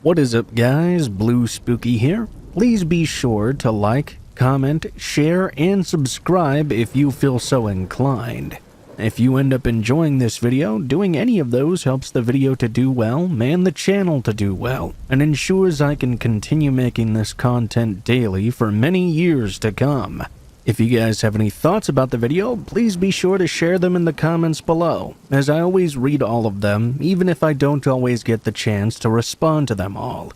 What is up guys, Blue Spooky here. Please be sure to like, comment, share, and subscribe if you feel so inclined. If you end up enjoying this video, doing any of those helps the video to do well and the channel to do well, and ensures I can continue making this content daily for many years to come. If you guys have any thoughts about the video, please be sure to share them in the comments below, as I always read all of them, even if I don't always get the chance to respond to them all.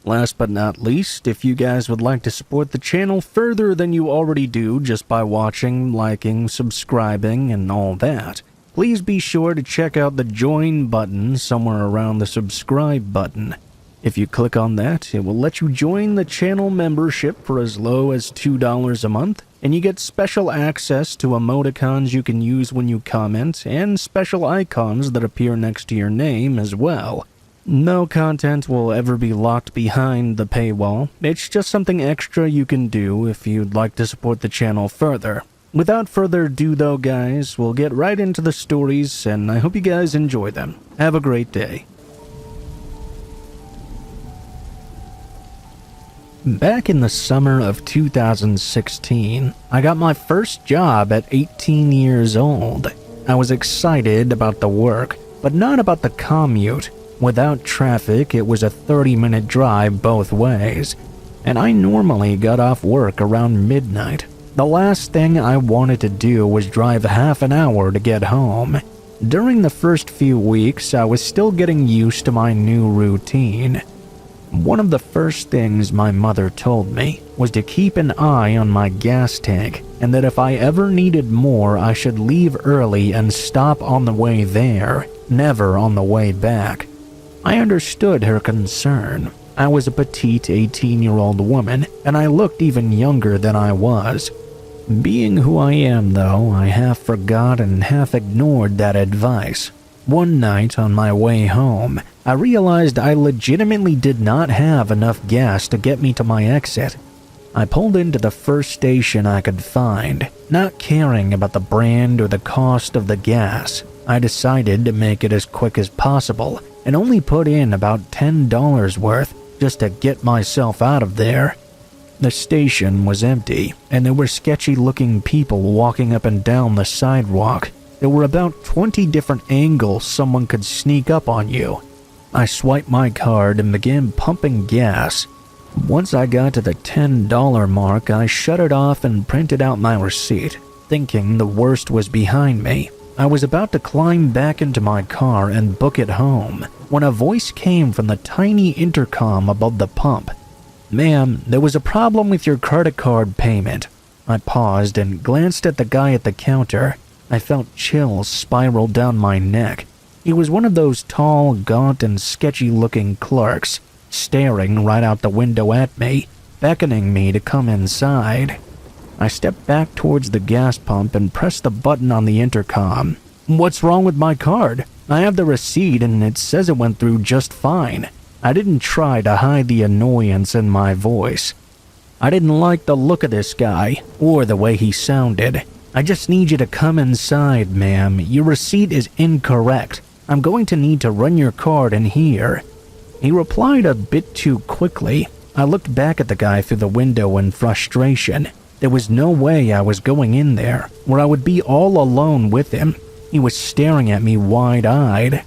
Last but not least, if you guys would like to support the channel further than you already do just by watching, liking, subscribing, and all that, please be sure to check out the join button somewhere around the subscribe button. If you click on that, it will let you join the channel membership for as low as $2 a month, and you get special access to emoticons you can use when you comment, and special icons that appear next to your name as well. No content will ever be locked behind the paywall. It's just something extra you can do if you'd like to support the channel further. Without further ado though guys, we'll get right into the stories, and I hope you guys enjoy them. Have a great day. Back in the summer of 2016, I got my first job at 18 years old. I was excited about the work, but not about the commute. Without traffic, it was a 30-minute drive both ways, and I normally got off work around midnight. The last thing I wanted to do was drive half an hour to get home. During the first few weeks, I was still getting used to my new routine. One of the first things my mother told me was to keep an eye on my gas tank, and that if I ever needed more, I should leave early and stop on the way there, never on the way back. I understood her concern. I was a petite 18-year-old woman, and I looked even younger than I was. Being who I am, though, I half forgot and half ignored that advice. One night on my way home, I realized I legitimately did not have enough gas to get me to my exit. I pulled into the first station I could find, not caring about the brand or the cost of the gas. I decided to make it as quick as possible and only put in about $10 worth just to get myself out of there. The station was empty, and there were sketchy-looking people walking up and down the sidewalk. There were about 20 different angles someone could sneak up on you. I swiped my card and began pumping gas. Once I got to the $10 mark, I shut it off and printed out my receipt, thinking the worst was behind me. I was about to climb back into my car and book it home when a voice came from the tiny intercom above the pump. "Ma'am, there was a problem with your credit card payment." I paused and glanced at the guy at the counter. I felt chills spiral down my neck. He was one of those tall, gaunt, and sketchy-looking clerks, staring right out the window at me, beckoning me to come inside. I stepped back towards the gas pump and pressed the button on the intercom. "What's wrong with my card? I have the receipt and it says it went through just fine." I didn't try to hide the annoyance in my voice. I didn't like the look of this guy, or the way he sounded. "I just need you to come inside, ma'am. Your receipt is incorrect. I'm going to need to run your card in here." He replied a bit too quickly. I looked back at the guy through the window in frustration. There was no way I was going in there, where I would be all alone with him. He was staring at me wide-eyed.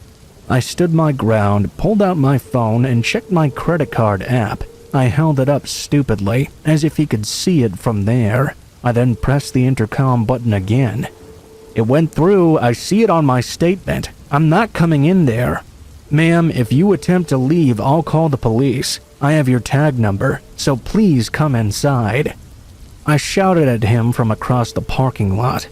I stood my ground, pulled out my phone, and checked my credit card app. I held it up stupidly, as if he could see it from there. I then pressed the intercom button again. "It went through. I see it on my statement. I'm not coming in there." "Ma'am, if you attempt to leave, I'll call the police. I have your tag number, so please come inside." I shouted at him from across the parking lot.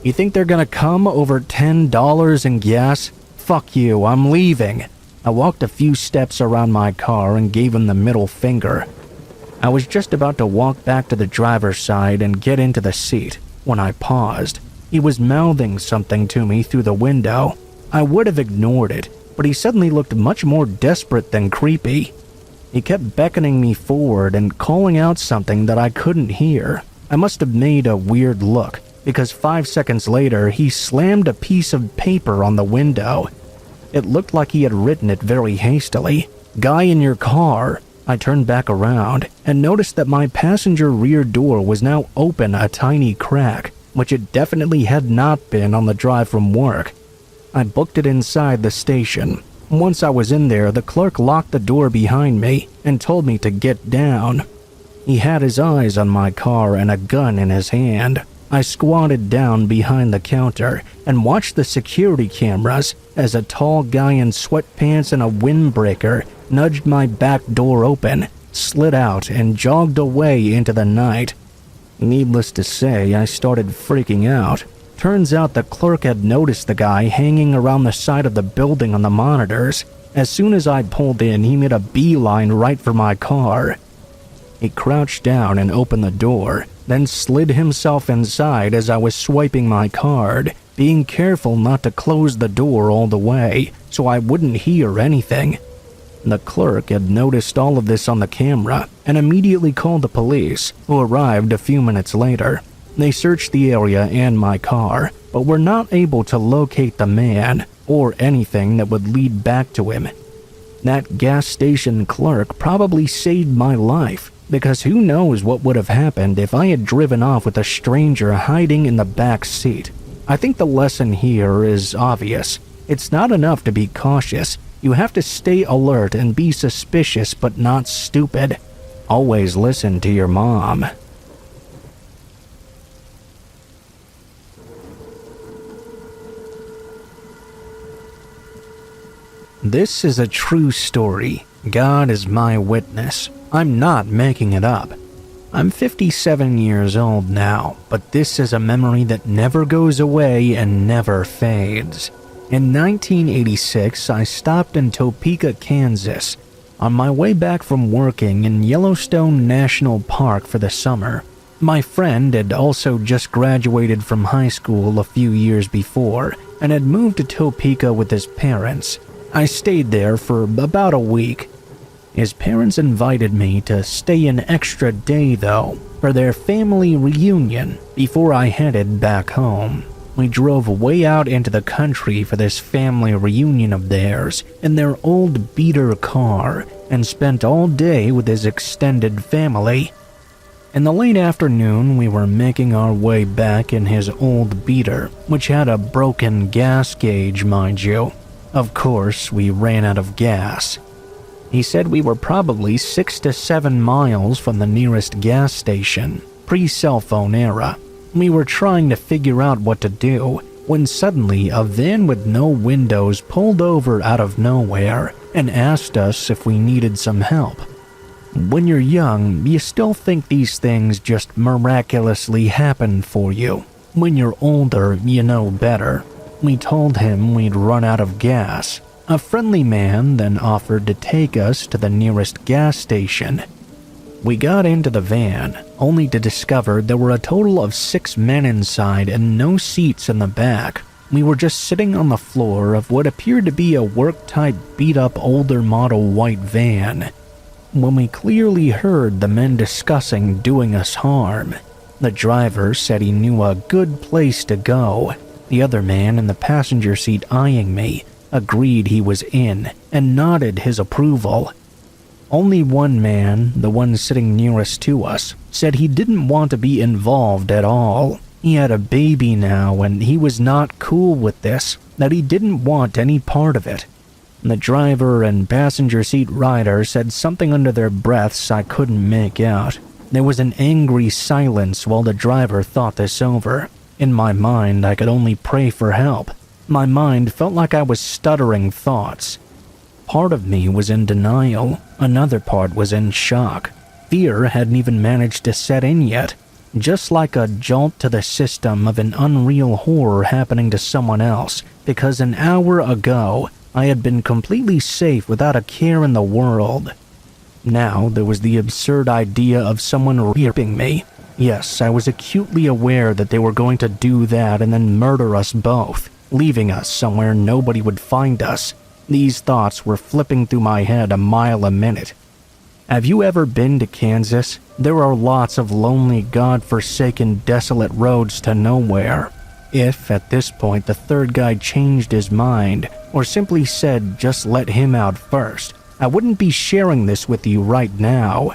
"You think they're gonna come over $10 in gas? Fuck you, I'm leaving." I walked a few steps around my car and gave him the middle finger. I was just about to walk back to the driver's side and get into the seat when I paused. He was mouthing something to me through the window. I would have ignored it, but he suddenly looked much more desperate than creepy. He kept beckoning me forward and calling out something that I couldn't hear. I must have made a weird look, because 5 seconds later he slammed a piece of paper on the window. It looked like he had written it very hastily. "Guy in your car." I turned back around and noticed that my passenger rear door was now open a tiny crack, which it definitely had not been on the drive from work. I booked it inside the station. Once I was in there, the clerk locked the door behind me and told me to get down. He had his eyes on my car and a gun in his hand. I squatted down behind the counter and watched the security cameras as a tall guy in sweatpants and a windbreaker nudged my back door open, slid out, and jogged away into the night. Needless to say, I started freaking out. Turns out the clerk had noticed the guy hanging around the side of the building on the monitors. As soon as I pulled in, he made a beeline right for my car. He crouched down and opened the door, then slid himself inside as I was swiping my card, being careful not to close the door all the way so I wouldn't hear anything. The clerk had noticed all of this on the camera and immediately called the police, who arrived a few minutes later. They searched the area and my car, but were not able to locate the man or anything that would lead back to him. That gas station clerk probably saved my life, because who knows what would have happened if I had driven off with a stranger hiding in the back seat. I think the lesson here is obvious. It's not enough to be cautious. You have to stay alert and be suspicious but not stupid. Always listen to your mom. This is a true story. God is my witness. I'm not making it up. I'm 57 years old now, but this is a memory that never goes away and never fades. In 1986, I stopped in Topeka, Kansas, on my way back from working in Yellowstone National Park for the summer. My friend had also just graduated from high school a few years before and had moved to Topeka with his parents. I stayed there for about a week. His parents invited me to stay an extra day, though, for their family reunion before I headed back home. We drove way out into the country for this family reunion of theirs in their old beater car and spent all day with his extended family. In the late afternoon, we were making our way back in his old beater, which had a broken gas gauge, mind you. Of course, we ran out of gas. He said we were probably 6 to 7 miles from the nearest gas station, pre-cell phone era. We were trying to figure out what to do when suddenly a van with no windows pulled over out of nowhere and asked us if we needed some help. When you're young, you still think these things just miraculously happen for you. When you're older, you know better. We told him we'd run out of gas. A friendly man then offered to take us to the nearest gas station. We got into the van, only to discover there were a total of 6 men inside and no seats in the back. We were just sitting on the floor of what appeared to be a work-type beat-up older model white van, when we clearly heard the men discussing doing us harm. The driver said he knew a good place to go. The other man in the passenger seat eyeing me agreed he was in and nodded his approval. Only one man, the one sitting nearest to us, said he didn't want to be involved at all. He had a baby now and he was not cool with this, that he didn't want any part of it. The driver and passenger seat rider said something under their breaths I couldn't make out. There was an angry silence while the driver thought this over. In my mind, I could only pray for help. My mind felt like I was stuttering thoughts. Part of me was in denial. Another part was in shock. Fear hadn't even managed to set in yet. Just like a jolt to the system of an unreal horror happening to someone else, because an hour ago, I had been completely safe without a care in the world. Now there was the absurd idea of someone raping me. Yes, I was acutely aware that they were going to do that and then murder us both, leaving us somewhere nobody would find us. These thoughts were flipping through my head a mile a minute. Have you ever been to Kansas? There are lots of lonely, God-forsaken, desolate roads to nowhere. If, at this point, the third guy changed his mind, or simply said just let him out first, I wouldn't be sharing this with you right now.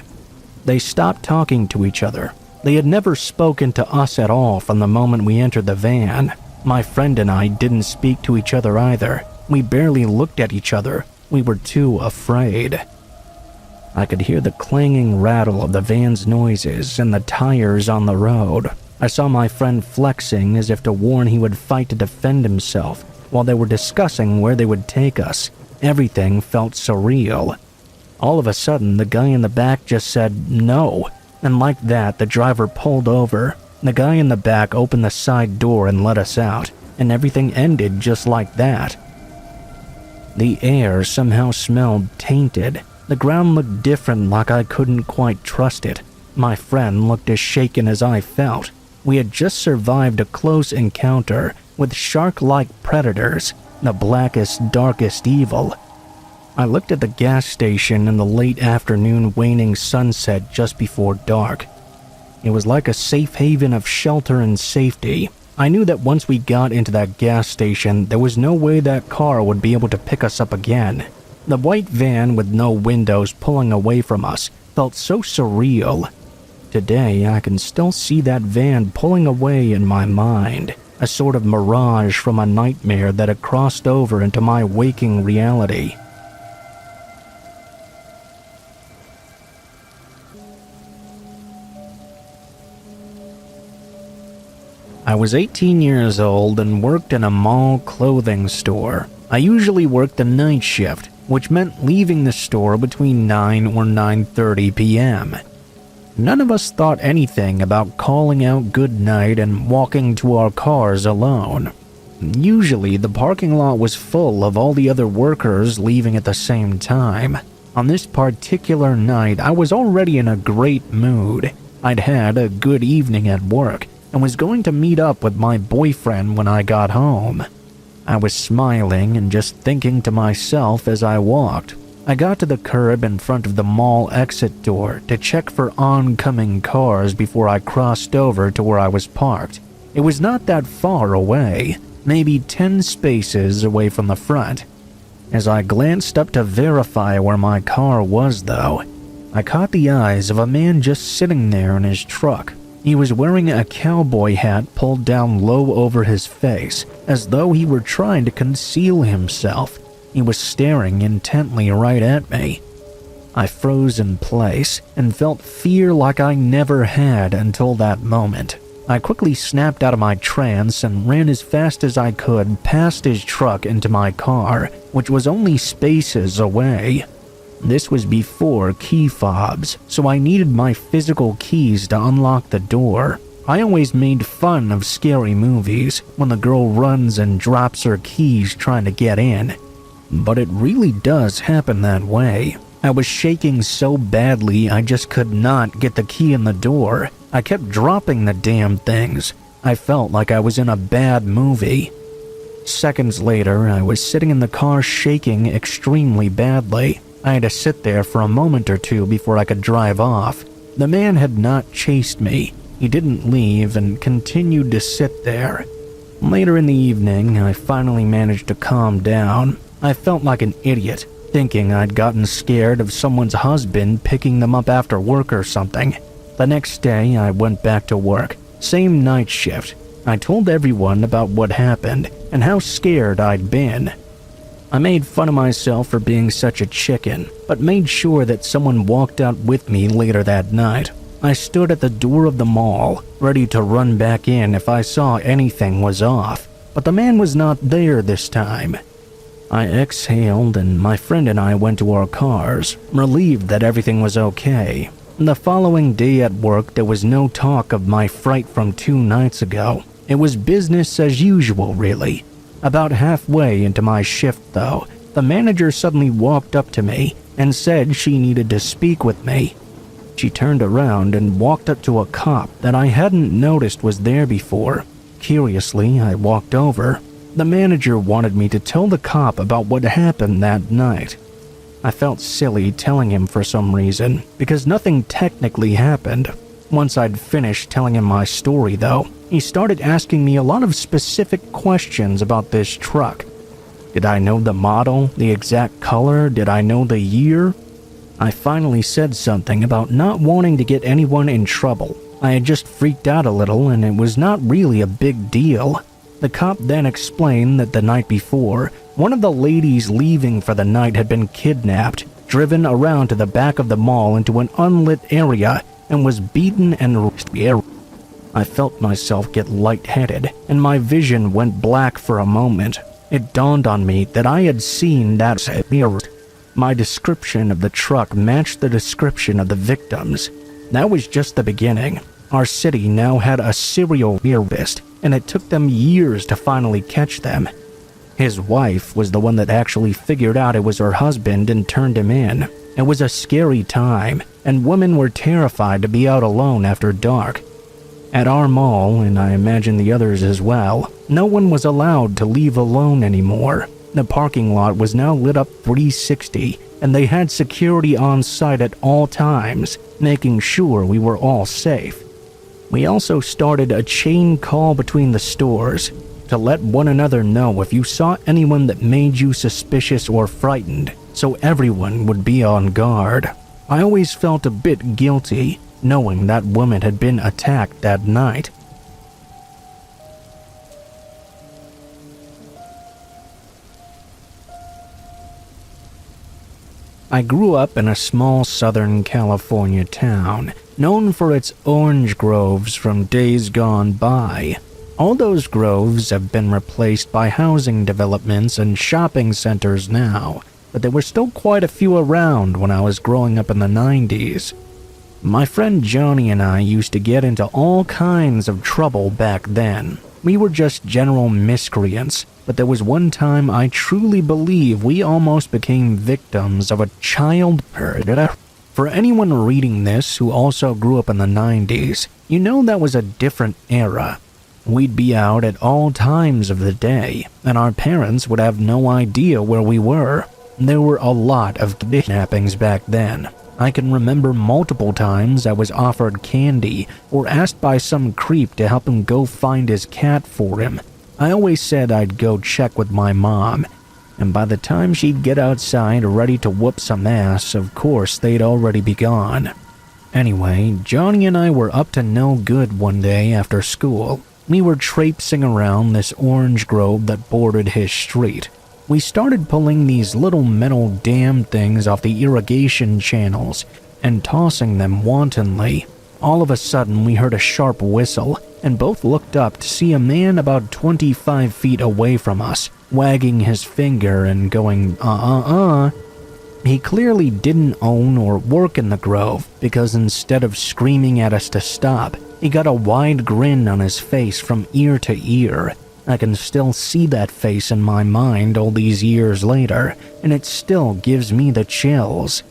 They stopped talking to each other. They had never spoken to us at all from the moment we entered the van. My friend and I didn't speak to each other either. We barely looked at each other. We were too afraid. I could hear the clanging rattle of the van's noises and the tires on the road. I saw my friend flexing as if to warn he would fight to defend himself while they were discussing where they would take us. Everything felt surreal. All of a sudden, the guy in the back just said no, and like that, the driver pulled over. The guy in the back opened the side door and let us out, and everything ended just like that. The air somehow smelled tainted. The ground looked different, like I couldn't quite trust it. My friend looked as shaken as I felt. We had just survived a close encounter with shark-like predators, the blackest, darkest evil. I looked at the gas station in the late afternoon waning sunset just before dark. It was like a safe haven of shelter and safety. I knew that once we got into that gas station, there was no way that car would be able to pick us up again. The white van with no windows pulling away from us felt so surreal. Today, I can still see that van pulling away in my mind, a sort of mirage from a nightmare that had crossed over into my waking reality. I was 18 years old and worked in a mall clothing store. I usually worked the night shift, which meant leaving the store between 9 or 9:30 p.m. None of us thought anything about calling out good night and walking to our cars alone. Usually, the parking lot was full of all the other workers leaving at the same time. On this particular night, I was already in a great mood. I'd had a good evening at work and was going to meet up with my boyfriend when I got home. I was smiling and just thinking to myself as I walked. I got to the curb in front of the mall exit door to check for oncoming cars before I crossed over to where I was parked. It was not that far away, maybe 10 spaces away from the front. As I glanced up to verify where my car was, though, I caught the eyes of a man just sitting there in his truck. He was wearing a cowboy hat pulled down low over his face, as though he were trying to conceal himself. He was staring intently right at me. I froze in place and felt fear like I never had until that moment. I quickly snapped out of my trance and ran as fast as I could past his truck into my car, which was only spaces away. This was before key fobs, so I needed my physical keys to unlock the door. I always made fun of scary movies when the girl runs and drops her keys trying to get in. But it really does happen that way. I was shaking so badly I just could not get the key in the door. I kept dropping the damn things. I felt like I was in a bad movie. Seconds later, I was sitting in the car shaking extremely badly. I had to sit there for a moment or two before I could drive off. The man had not chased me. He didn't leave and continued to sit there. Later in the evening, I finally managed to calm down. I felt like an idiot, thinking I'd gotten scared of someone's husband picking them up after work or something. The next day, I went back to work. Same night shift. I told everyone about what happened and how scared I'd been. I made fun of myself for being such a chicken, but made sure that someone walked out with me later that night. I stood at the door of the mall, ready to run back in if I saw anything was off, but the man was not there this time. I exhaled and my friend and I went to our cars, relieved that everything was okay. The following day at work, there was no talk of my fright from 2 nights ago. It was business as usual, really. About halfway into my shift, though, the manager suddenly walked up to me and said she needed to speak with me. She turned around and walked up to a cop that I hadn't noticed was there before. Curiously, I walked over. The manager wanted me to tell the cop about what happened that night. I felt silly telling him for some reason, because nothing technically happened. Once I'd finished telling him my story, though, he started asking me a lot of specific questions about this truck. Did I know the model, the exact color? Did I know the year? I finally said something about not wanting to get anyone in trouble. I had just freaked out a little and it was not really a big deal. The cop then explained that the night before, one of the ladies leaving for the night had been kidnapped, driven around to the back of the mall into an unlit area, and was beaten and I felt myself get lightheaded, and my vision went black for a moment. It dawned on me that I had seen that my description of the truck matched the description of the victims. That was just the beginning. Our city now had a serial rapist, and it took them years to finally catch them. His wife was the one that actually figured out it was her husband and turned him in. It was a scary time, and women were terrified to be out alone after dark. At our mall, and I imagine the others as well, no one was allowed to leave alone anymore. The parking lot was now lit up 360, and they had security on site at all times, making sure we were all safe. We also started a chain call between the stores to let one another know if you saw anyone that made you suspicious or frightened, so everyone would be on guard. I always felt a bit guilty, knowing that woman had been attacked that night. I grew up in a small Southern California town, known for its orange groves from days gone by. All those groves have been replaced by housing developments and shopping centers now, but there were still quite a few around when I was growing up in the 90s. My friend Johnny and I used to get into all kinds of trouble back then. We were just general miscreants, but there was one time I truly believe we almost became victims of a child murder. For anyone reading this who also grew up in the 90s, you know that was a different era. We'd be out at all times of the day, and our parents would have no idea where we were. There were a lot of kidnappings back then. I can remember multiple times I was offered candy or asked by some creep to help him go find his cat for him. I always said I'd go check with my mom, and by the time she'd get outside ready to whoop some ass, of course they'd already be gone. Anyway, Johnny and I were up to no good one day after school. We were traipsing around this orange grove that bordered his street. We started pulling these little metal dam things off the irrigation channels and tossing them wantonly. All of a sudden, we heard a sharp whistle and both looked up to see a man about 25 feet away from us, wagging his finger and going, He clearly didn't own or work in the grove because instead of screaming at us to stop, he got a wide grin on his face from ear to ear. I can still see that face in my mind all these years later, and it still gives me the chills.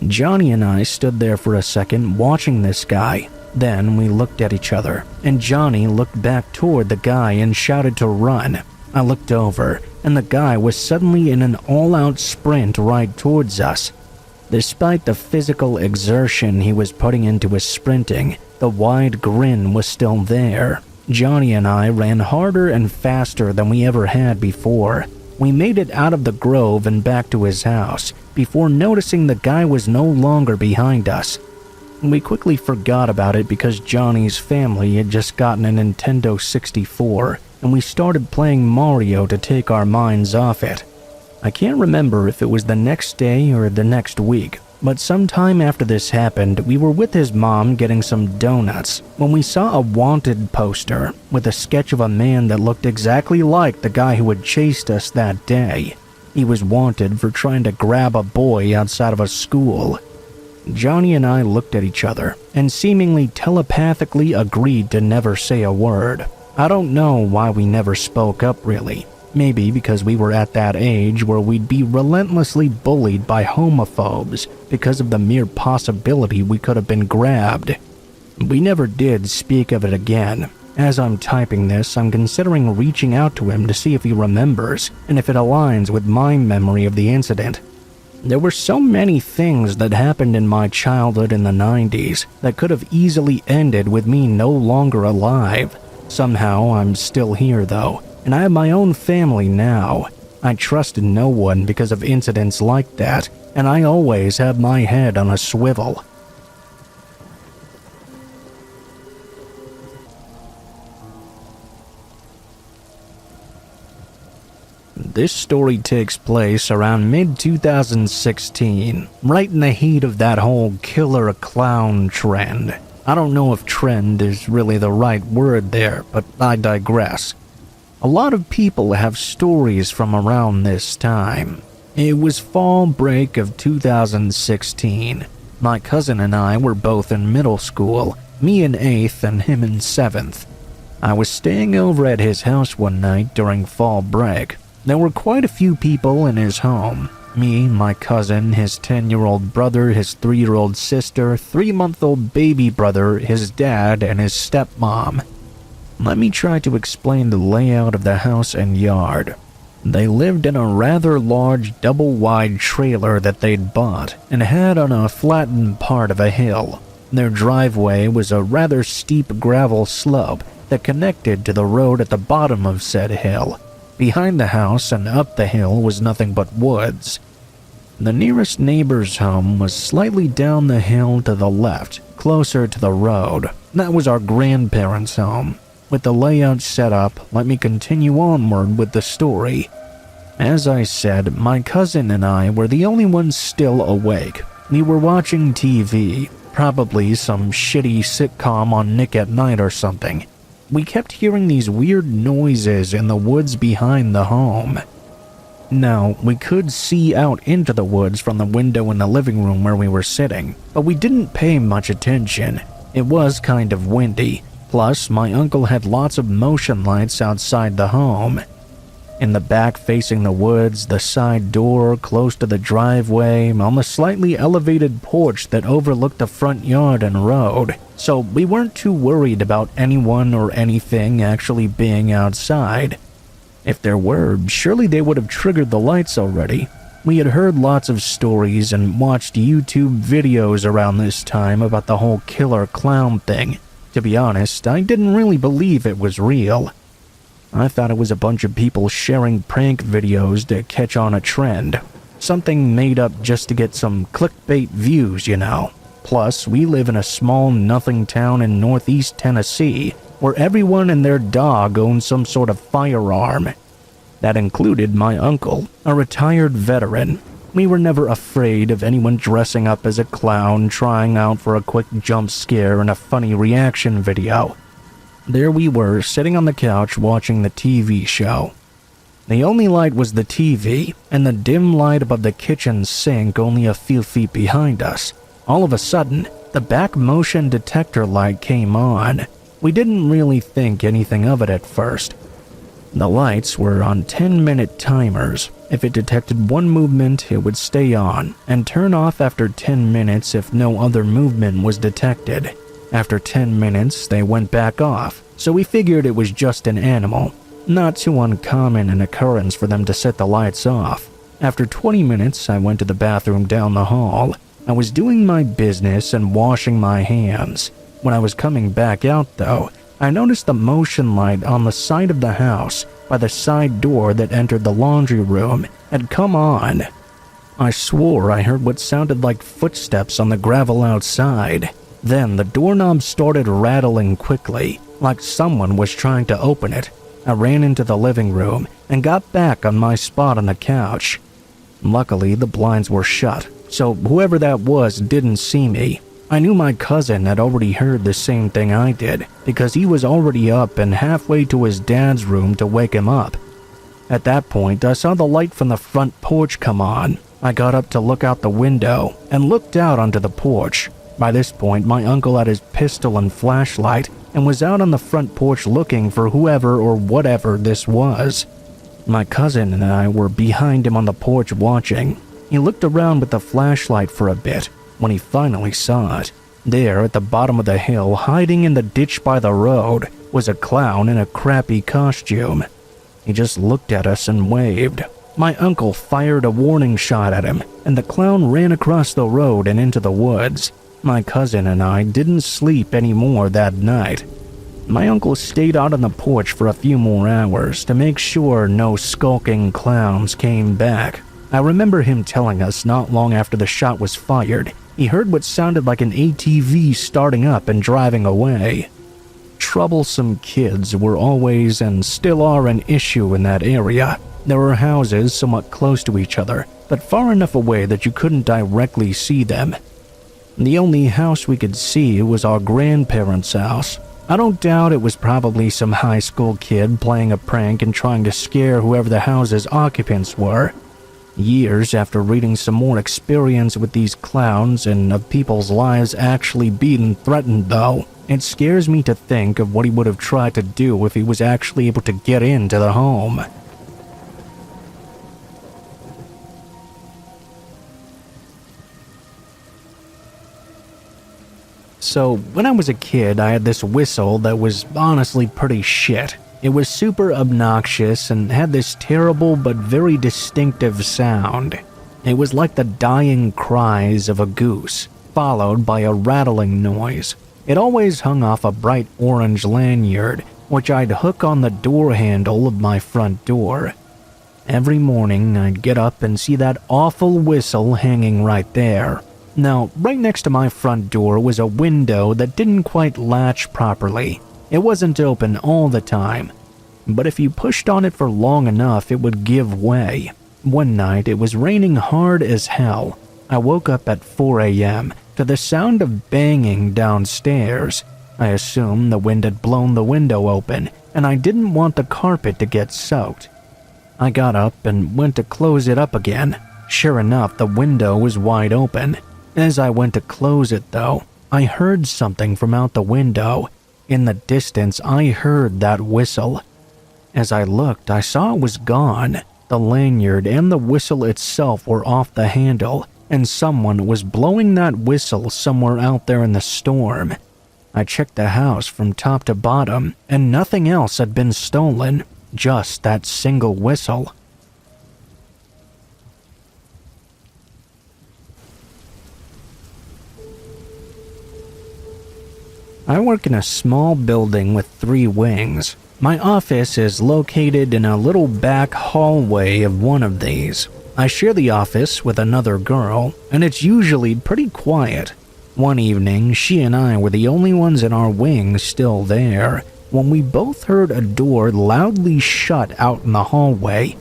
Johnny and I stood there for a second watching this guy. Then we looked at each other, and Johnny looked back toward the guy and shouted to run. I looked over, and the guy was suddenly in an all-out sprint right towards us. Despite the physical exertion he was putting into his sprinting, the wide grin was still there. Johnny and I ran harder and faster than we ever had before. We made it out of the grove and back to his house before noticing the guy was no longer behind us. We quickly forgot about it because Johnny's family had just gotten a Nintendo 64 and we started playing Mario to take our minds off it. I can't remember if it was the next day or the next week, but sometime after this happened, we were with his mom getting some donuts when we saw a wanted poster with a sketch of a man that looked exactly like the guy who had chased us that day. He was wanted for trying to grab a boy outside of a school. Johnny and I looked at each other and seemingly telepathically agreed to never say a word. I don't know why we never spoke up really. Maybe because we were at that age where we'd be relentlessly bullied by homophobes because of the mere possibility we could have been grabbed. We never did speak of it again. As I'm typing this, I'm considering reaching out to him to see if he remembers and if it aligns with my memory of the incident. There were so many things that happened in my childhood in the 90s that could have easily ended with me no longer alive. Somehow, I'm still here though, and I have my own family now. I trusted no one because of incidents like that, and I always had my head on a swivel. This story takes place around mid-2016, right in the heat of that whole killer clown trend. I don't know if trend is really the right word there, but I digress. A lot of people have stories from around this time. It was fall break of 2016. My cousin and I were both in middle school, me in 8th and him in 7th. I was staying over at his house one night during fall break. There were quite a few people in his home. Me, my cousin, his 10-year-old brother, his 3-year-old sister, 3-month-old baby brother, his dad, and his stepmom. Let me try to explain the layout of the house and yard. They lived in a rather large double-wide trailer that they'd bought and had on a flattened part of a hill. Their driveway was a rather steep gravel slope that connected to the road at the bottom of said hill. Behind the house and up the hill was nothing but woods. The nearest neighbor's home was slightly down the hill to the left, closer to the road. That was our grandparents' home. With the layout set up, let me continue onward with the story. As I said, my cousin and I were the only ones still awake. We were watching TV, probably some shitty sitcom on Nick at Night or something. We kept hearing these weird noises in the woods behind the home. Now, we could see out into the woods from the window in the living room where we were sitting, but we didn't pay much attention. It was kind of windy, plus my uncle had lots of motion lights outside the home. In the back facing the woods, the side door, close to the driveway, on the slightly elevated porch that overlooked the front yard and road, so we weren't too worried about anyone or anything actually being outside. If there were, surely they would have triggered the lights already. We had heard lots of stories and watched YouTube videos around this time about the whole killer clown thing. To be honest, I didn't really believe it was real. I thought it was a bunch of people sharing prank videos to catch on a trend. Something made up just to get some clickbait views, you know. Plus, we live in a small nothing town in northeast Tennessee where everyone and their dog owns some sort of firearm. That included my uncle, a retired veteran. We were never afraid of anyone dressing up as a clown trying out for a quick jump scare and a funny reaction video. There we were, sitting on the couch watching the TV show. The only light was the TV, and the dim light above the kitchen sink only a few feet behind us. All of a sudden, the back motion detector light came on. We didn't really think anything of it at first. The lights were on 10-minute timers. If it detected one movement, it would stay on, and turn off after 10 minutes if no other movement was detected. After 10 minutes, they went back off, so we figured it was just an animal. Not too uncommon an occurrence for them to set the lights off. After 20 minutes, I went to the bathroom down the hall. I was doing my business and washing my hands. When I was coming back out, though, I noticed the motion light on the side of the house by the side door that entered the laundry room had come on. I swore I heard what sounded like footsteps on the gravel outside. Then the doorknob started rattling quickly, like someone was trying to open it. I ran into the living room and got back on my spot on the couch. Luckily, the blinds were shut, so whoever that was didn't see me. I knew my cousin had already heard the same thing I did, because he was already up and halfway to his dad's room to wake him up. At that point, I saw the light from the front porch come on. I got up to look out the window and looked out onto the porch. By this point, my uncle had his pistol and flashlight and was out on the front porch looking for whoever or whatever this was. My cousin and I were behind him on the porch watching. He looked around with the flashlight for a bit when he finally saw it. There, at the bottom of the hill, hiding in the ditch by the road, was a clown in a crappy costume. He just looked at us and waved. My uncle fired a warning shot at him, and the clown ran across the road and into the woods. My cousin and I didn't sleep anymore that night. My uncle stayed out on the porch for a few more hours to make sure no skulking clowns came back. I remember him telling us not long after the shot was fired, he heard what sounded like an ATV starting up and driving away. Troublesome kids were always and still are an issue in that area. There were houses somewhat close to each other, but far enough away that you couldn't directly see them. The only house we could see was our grandparents' house. I don't doubt it was probably some high school kid playing a prank and trying to scare whoever the house's occupants were. Years after reading some more experience with these clowns and of people's lives actually being threatened though, it scares me to think of what he would have tried to do if he was actually able to get into the home. So, when I was a kid, I had this whistle that was honestly pretty shit. It was super obnoxious and had this terrible but very distinctive sound. It was like the dying cries of a goose, followed by a rattling noise. It always hung off a bright orange lanyard, which I'd hook on the door handle of my front door. Every morning, I'd get up and see that awful whistle hanging right there. Now, right next to my front door was a window that didn't quite latch properly. It wasn't open all the time, but if you pushed on it for long enough, it would give way. One night, it was raining hard as hell. I woke up at 4 a.m. to the sound of banging downstairs. I assumed the wind had blown the window open, and I didn't want the carpet to get soaked. I got up and went to close it up again. Sure enough, the window was wide open. As I went to close it, though, I heard something from out the window. In the distance, I heard that whistle. As I looked, I saw it was gone. The lanyard and the whistle itself were off the handle, and someone was blowing that whistle somewhere out there in the storm. I checked the house from top to bottom, and nothing else had been stolen, just that single whistle. I work in a small building with 3 wings. My office is located in a little back hallway of one of these. I share the office with another girl, and it's usually pretty quiet. One evening, she and I were the only ones in our wing still there, when we both heard a door loudly shut out in the hallway.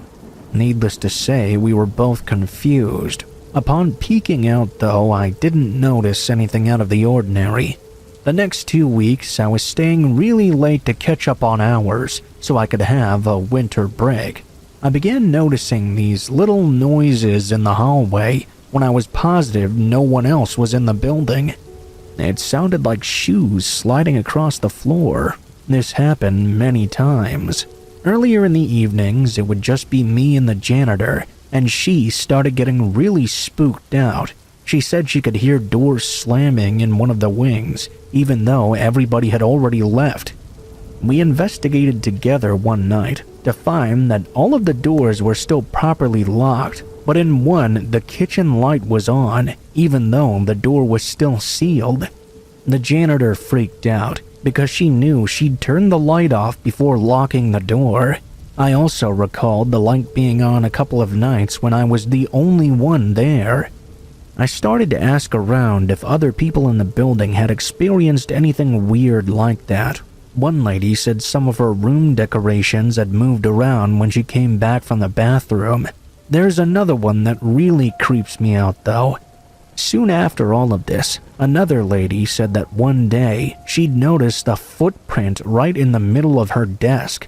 Needless to say, we were both confused. Upon peeking out, though, I didn't notice anything out of the ordinary. The next 2 weeks, I was staying really late to catch up on hours so I could have a winter break. I began noticing these little noises in the hallway when I was positive no one else was in the building. It sounded like shoes sliding across the floor. This happened many times. Earlier in the evenings, it would just be me and the janitor, and she started getting really spooked out. She said she could hear doors slamming in one of the wings, even though everybody had already left. We investigated together one night to find that all of the doors were still properly locked, but in one, the kitchen light was on, even though the door was still sealed. The janitor freaked out because she knew she'd turned the light off before locking the door. I also recalled the light being on a couple of nights when I was the only one there. I started to ask around if other people in the building had experienced anything weird like that. One lady said some of her room decorations had moved around when she came back from the bathroom. There's another one that really creeps me out, though. Soon after all of this, another lady said that one day she'd noticed a footprint right in the middle of her desk.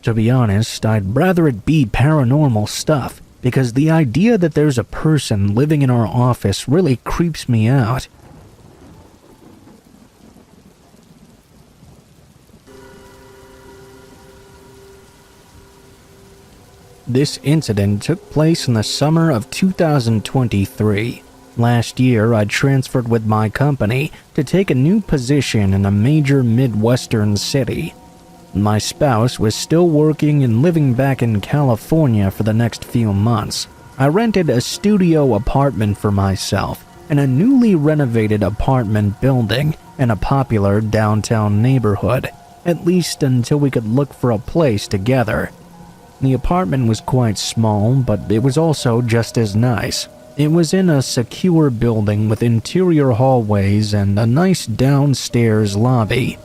To be honest, I'd rather it be paranormal stuff, because the idea that there's a person living in our office really creeps me out. This incident took place in the summer of 2023. Last year, I transferred with my company to take a new position in a major Midwestern city. My spouse was still working and living back in California for the next few months. I rented a studio apartment for myself in a newly renovated apartment building in a popular downtown neighborhood. at least until we could look for a place together. The apartment was quite small, but it was also just as nice. It was in a secure building with interior hallways and a nice downstairs lobby.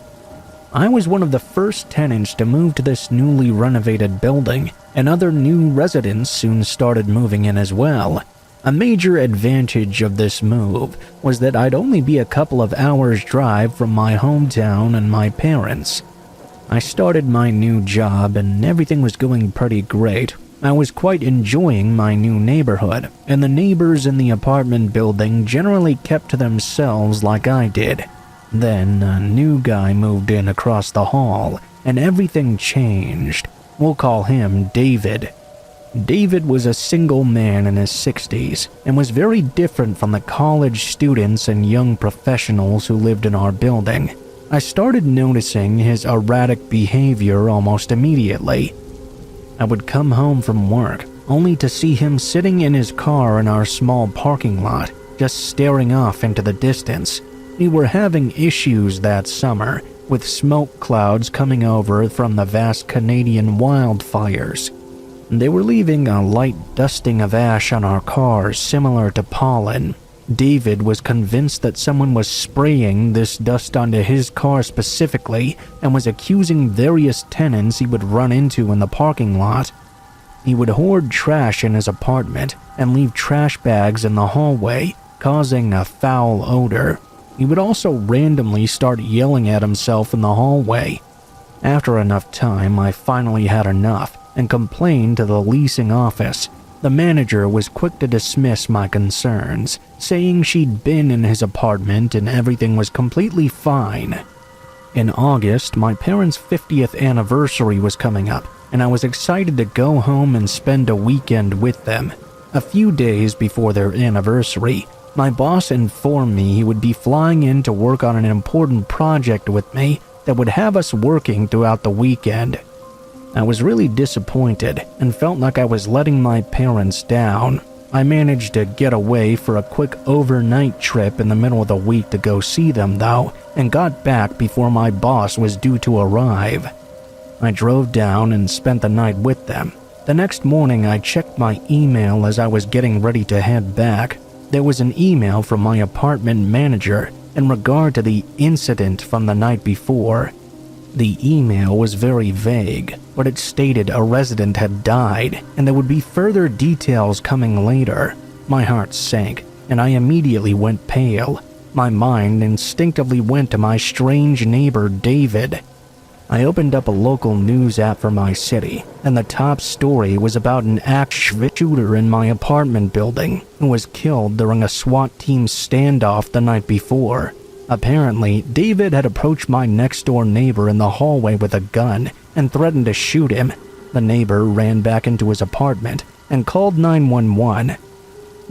I was one of the first tenants to move to this newly renovated building, and other new residents soon started moving in as well. A major advantage of this move was that I'd only be a couple of hours' drive from my hometown and my parents. I started my new job and everything was going pretty great. I was quite enjoying my new neighborhood, and the neighbors in the apartment building generally kept to themselves like I did. Then a new guy moved in across the hall, and everything changed. We'll call him David. David was a single man in his 60s and was very different from the college students and young professionals who lived in our building. I started noticing his erratic behavior almost immediately. I would come home from work, only to see him sitting in his car in our small parking lot, just staring off into the distance. We were having issues that summer, with smoke clouds coming over from the vast Canadian wildfires. They were leaving a light dusting of ash on our cars similar to pollen. David was convinced that someone was spraying this dust onto his car specifically and was accusing various tenants he would run into in the parking lot. He would hoard trash in his apartment and leave trash bags in the hallway, causing a foul odor. He would also randomly start yelling at himself in the hallway. After enough time, I finally had enough and complained to the leasing office. The manager was quick to dismiss my concerns, saying she'd been in his apartment and everything was completely fine. In August, my parents' 50th anniversary was coming up, and I was excited to go home and spend a weekend with them. A few days before their anniversary, my boss informed me he would be flying in to work on an important project with me that would have us working throughout the weekend. I was really disappointed and felt like I was letting my parents down. I managed to get away for a quick overnight trip in the middle of the week to go see them though, and got back before my boss was due to arrive. I drove down and spent the night with them. The next morning I checked my email as I was getting ready to head back. There was an email from my apartment manager in regard to the incident from the night before. The email was very vague, but it stated a resident had died and there would be further details coming later. My heart sank, and I immediately went pale. My mind instinctively went to my strange neighbor David. I opened up a local news app for my city, and the top story was about an active intruder in my apartment building who was killed during a SWAT team standoff the night before. Apparently, David had approached my next-door neighbor in the hallway with a gun and threatened to shoot him. The neighbor ran back into his apartment and called 911.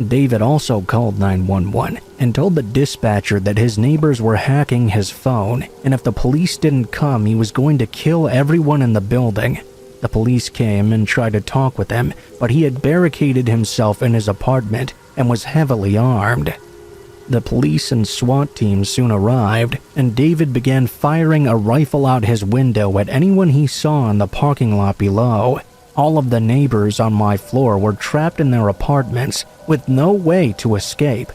David also called 911 and told the dispatcher that his neighbors were hacking his phone, and if the police didn't come, he was going to kill everyone in the building. The police came and tried to talk with him, but he had barricaded himself in his apartment and was heavily armed. The police and SWAT teams soon arrived, and David began firing a rifle out his window at anyone he saw in the parking lot below. All of the neighbors on my floor were trapped in their apartments with no way to escape.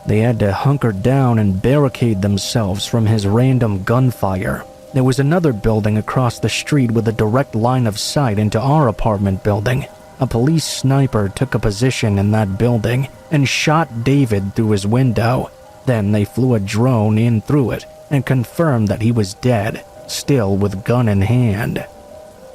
They had to hunker down and barricade themselves from his random gunfire. There was another building across the street with a direct line of sight into our apartment building. A police sniper took a position in that building and shot David through his window. Then they flew a drone in through it and confirmed that he was dead, still with gun in hand.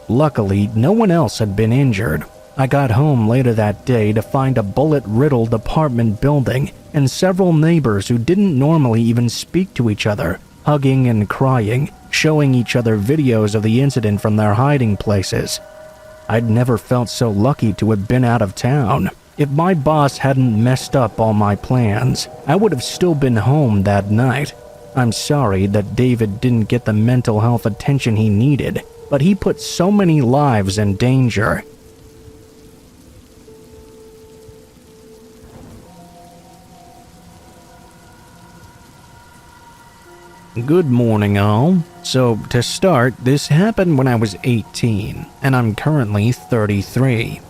Luckily, no one else had been injured. I got home later that day to find a bullet-riddled apartment building and several neighbors who didn't normally even speak to each other, hugging and crying, showing each other videos of the incident from their hiding places. I'd never felt so lucky to have been out of town. If my boss hadn't messed up all my plans, I would have still been home that night. I'm sorry that David didn't get the mental health attention he needed, but he put so many lives in danger. Good morning, all. So, to start, this happened when I was 18, and I'm currently 33.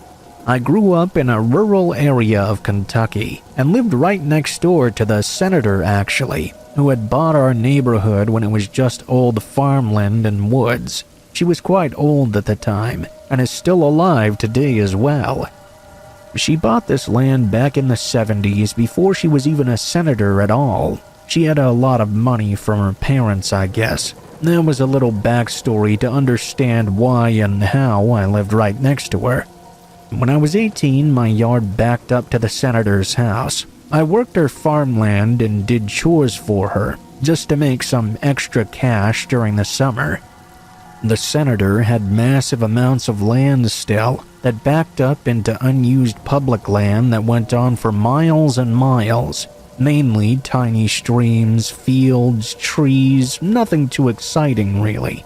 I grew up in a rural area of Kentucky and lived right next door to the senator, actually, who had bought our neighborhood when it was just old farmland and woods. She was quite old at the time and is still alive today as well. She bought this land back in the 70s before she was even a senator at all. She had a lot of money from her parents, I guess. There was a little backstory to understand why and how I lived right next to her. When I was 18, my yard backed up to the senator's house. I worked her farmland and did chores for her, just to make some extra cash during the summer. The senator had massive amounts of land still that backed up into unused public land that went on for miles and miles. Mainly tiny streams, fields, trees, nothing too exciting really.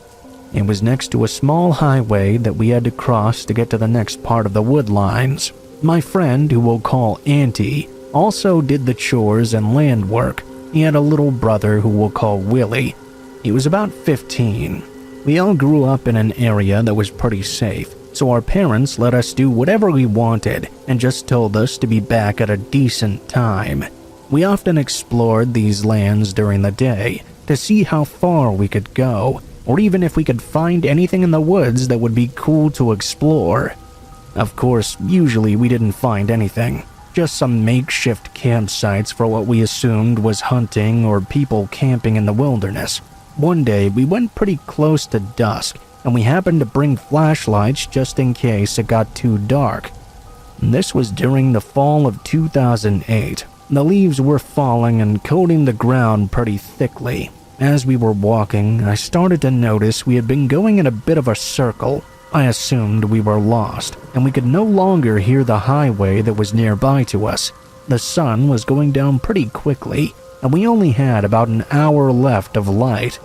It was next to a small highway that we had to cross to get to the next part of the wood lines. My friend, who we'll call Auntie, also did the chores and land work. He had a little brother who we'll call Willie. He was about 15. We all grew up in an area that was pretty safe, so our parents let us do whatever we wanted and just told us to be back at a decent time. We often explored these lands during the day to see how far we could go, or even if we could find anything in the woods that would be cool to explore. Of course, usually we didn't find anything, just some makeshift campsites for what we assumed was hunting or people camping in the wilderness. One day, we went pretty close to dusk, and we happened to bring flashlights just in case it got too dark. This was during the fall of 2008. The leaves were falling and coating the ground pretty thickly. As we were walking, I started to notice we had been going in a bit of a circle. I assumed we were lost, and we could no longer hear the highway that was nearby to us. The sun was going down pretty quickly, and we only had about an hour left of light.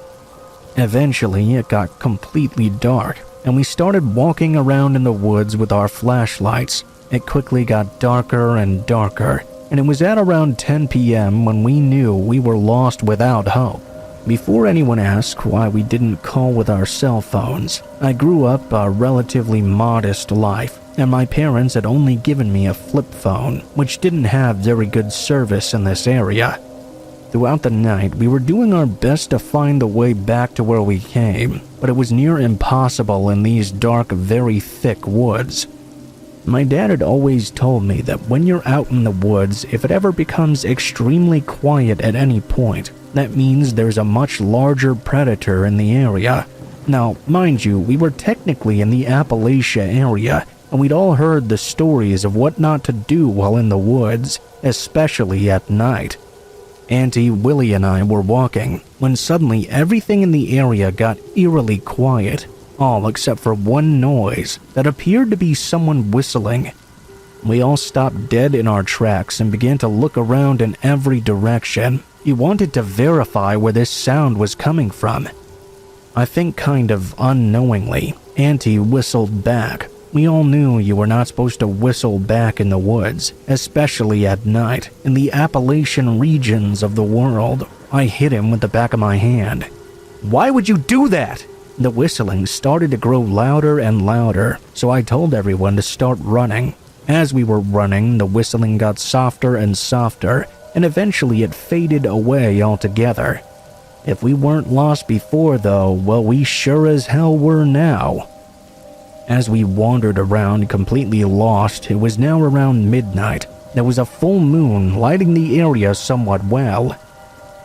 Eventually, it got completely dark, and we started walking around in the woods with our flashlights. It quickly got darker and darker, and it was at around 10 p.m. when we knew we were lost without hope. Before anyone asked why we didn't call with our cell phones, I grew up a relatively modest life, and my parents had only given me a flip phone, which didn't have very good service in this area. Throughout the night, we were doing our best to find the way back to where we came, but it was near impossible in these dark, very thick woods. My dad had always told me that when you're out in the woods, if it ever becomes extremely quiet at any point, that means there's a much larger predator in the area. Now, mind you, we were technically in the Appalachia area, and we'd all heard the stories of what not to do while in the woods, especially at night. Auntie, Willie, and I were walking when suddenly everything in the area got eerily quiet, all except for one noise that appeared to be someone whistling. We all stopped dead in our tracks and began to look around in every direction. We wanted to verify where this sound was coming from. I think kind of unknowingly, Auntie whistled back. We all knew you were not supposed to whistle back in the woods, especially at night, in the Appalachian regions of the world. I hit him with the back of my hand. "Why would you do that?" The whistling started to grow louder and louder, so I told everyone to start running. As we were running, the whistling got softer and softer, and eventually it faded away altogether. If we weren't lost before though, well, we sure as hell were now. As we wandered around completely lost, it was now around midnight. There was a full moon lighting the area somewhat well.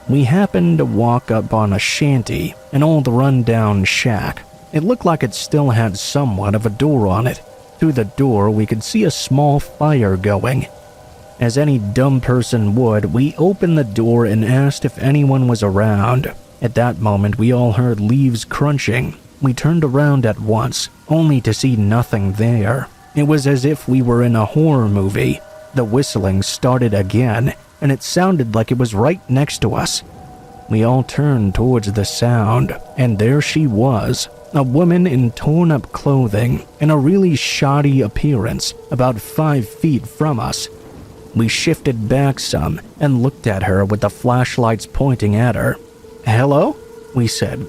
We happened to walk up on a shanty, an old run-down shack. It looked like it still had somewhat of a door on it. Through the door, we could see a small fire going. As any dumb person would, we opened the door and asked if anyone was around. At that moment, we all heard leaves crunching. We turned around at once, only to see nothing there. It was as if we were in a horror movie. The whistling started again, and it sounded like it was right next to us. We all turned towards the sound, and there she was, a woman in torn-up clothing and a really shoddy appearance, about 5 feet from us. We shifted back some and looked at her with the flashlights pointing at her. "Hello?" we said.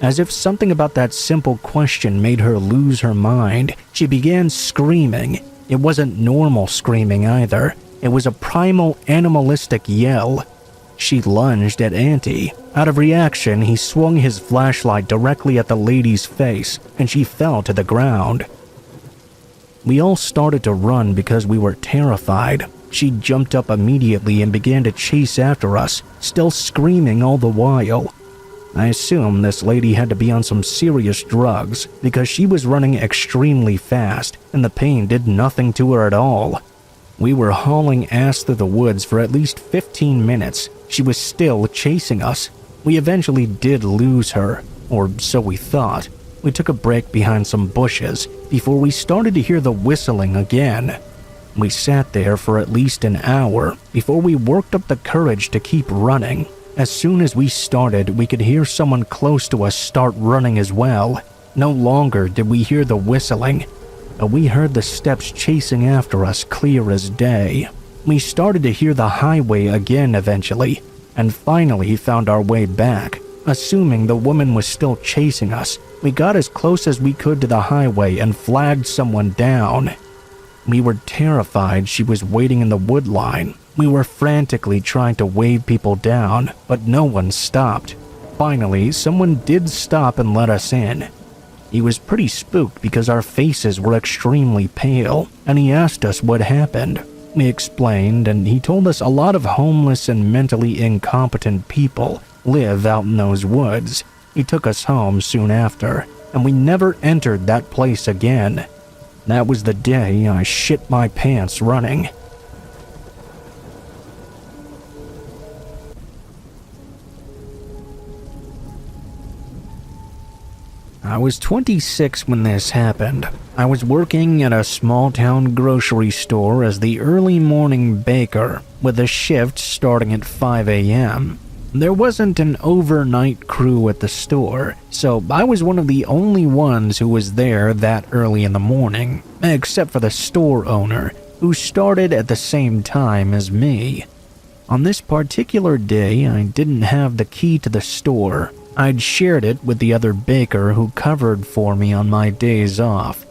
As if something about that simple question made her lose her mind, she began screaming. It wasn't normal screaming either. It was a primal, animalistic yell. She lunged at Auntie. Out of reaction, he swung his flashlight directly at the lady's face, and she fell to the ground. We all started to run because we were terrified. She jumped up immediately and began to chase after us, still screaming all the while. I assume this lady had to be on some serious drugs because she was running extremely fast and the pain did nothing to her at all. We were hauling ass through the woods for at least 15 minutes. She was still chasing us. We eventually did lose her, or so we thought. We took a break behind some bushes before we started to hear the whistling again. We sat there for at least an hour before we worked up the courage to keep running. As soon as we started, we could hear someone close to us start running as well. No longer did we hear the whistling, but we heard the steps chasing after us clear as day. We started to hear the highway again eventually, and finally found our way back. Assuming the woman was still chasing us, we got as close as we could to the highway and flagged someone down. We were terrified she was waiting in the wood line. We were frantically trying to wave people down, but no one stopped. Finally, someone did stop and let us in. He was pretty spooked because our faces were extremely pale, and he asked us what happened. We explained, and he told us a lot of homeless and mentally incompetent people live out in those woods. He took us home soon after, and we never entered that place again. That was the day I shit my pants running. I was 26 when this happened. I was working at a small-town grocery store as the early morning baker, with a shift starting at 5 a.m. There wasn't an overnight crew at the store, so I was one of the only ones who was there that early in the morning, except for the store owner, who started at the same time as me. On this particular day, I didn't have the key to the store. I'd shared it with the other baker who covered for me on my days off.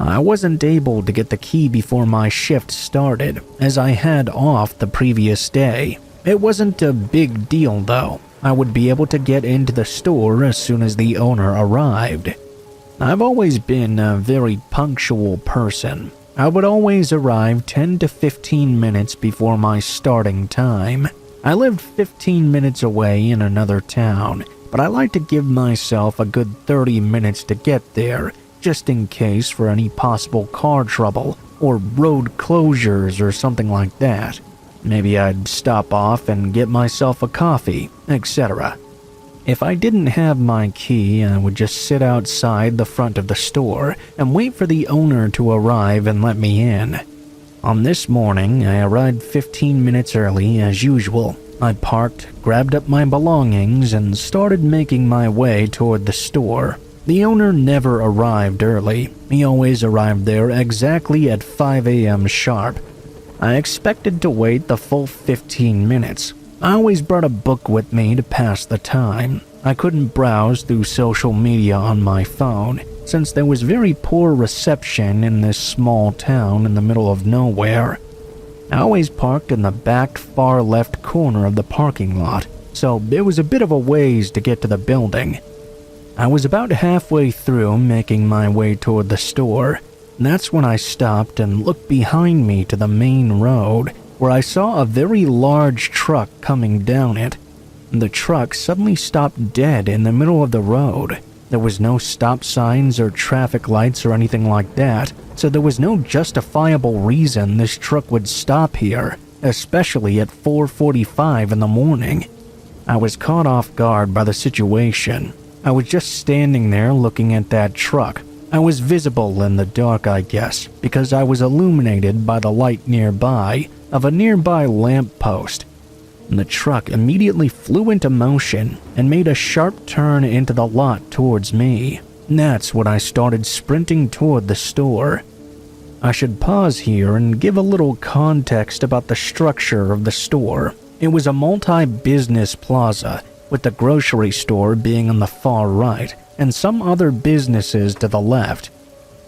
I wasn't able to get the key before my shift started, as I had off the previous day. It wasn't a big deal though. I would be able to get into the store as soon as the owner arrived. I've always been a very punctual person. I would always arrive 10 to 15 minutes before my starting time. I lived 15 minutes away in another town, but I like to give myself a good 30 minutes to get there, just in case for any possible car trouble or road closures or something like that. Maybe I'd stop off and get myself a coffee, etc. If I didn't have my key, I would just sit outside the front of the store and wait for the owner to arrive and let me in. On this morning, I arrived 15 minutes early as usual. I parked, grabbed up my belongings, and started making my way toward the store. The owner never arrived early. He always arrived there exactly at 5 a.m. sharp. I expected to wait the full 15 minutes. I always brought a book with me to pass the time. I couldn't browse through social media on my phone, since there was very poor reception in this small town in the middle of nowhere. I always parked in the back far left corner of the parking lot, so it was a bit of a ways to get to the building. I was about halfway through making my way toward the store. That's when I stopped and looked behind me to the main road, where I saw a very large truck coming down it. The truck suddenly stopped dead in the middle of the road. There was no stop signs or traffic lights or anything like that, so there was no justifiable reason this truck would stop here, especially at 4:45 in the morning. I was caught off guard by the situation. I was just standing there looking at that truck. I was visible in the dark, I guess, because I was illuminated by the light nearby of a nearby lamp post. The truck immediately flew into motion and made a sharp turn into the lot towards me. That's when I started sprinting toward the store. I should pause here and give a little context about the structure of the store. It was a multi-business plaza with the grocery store being on the far right and some other businesses to the left.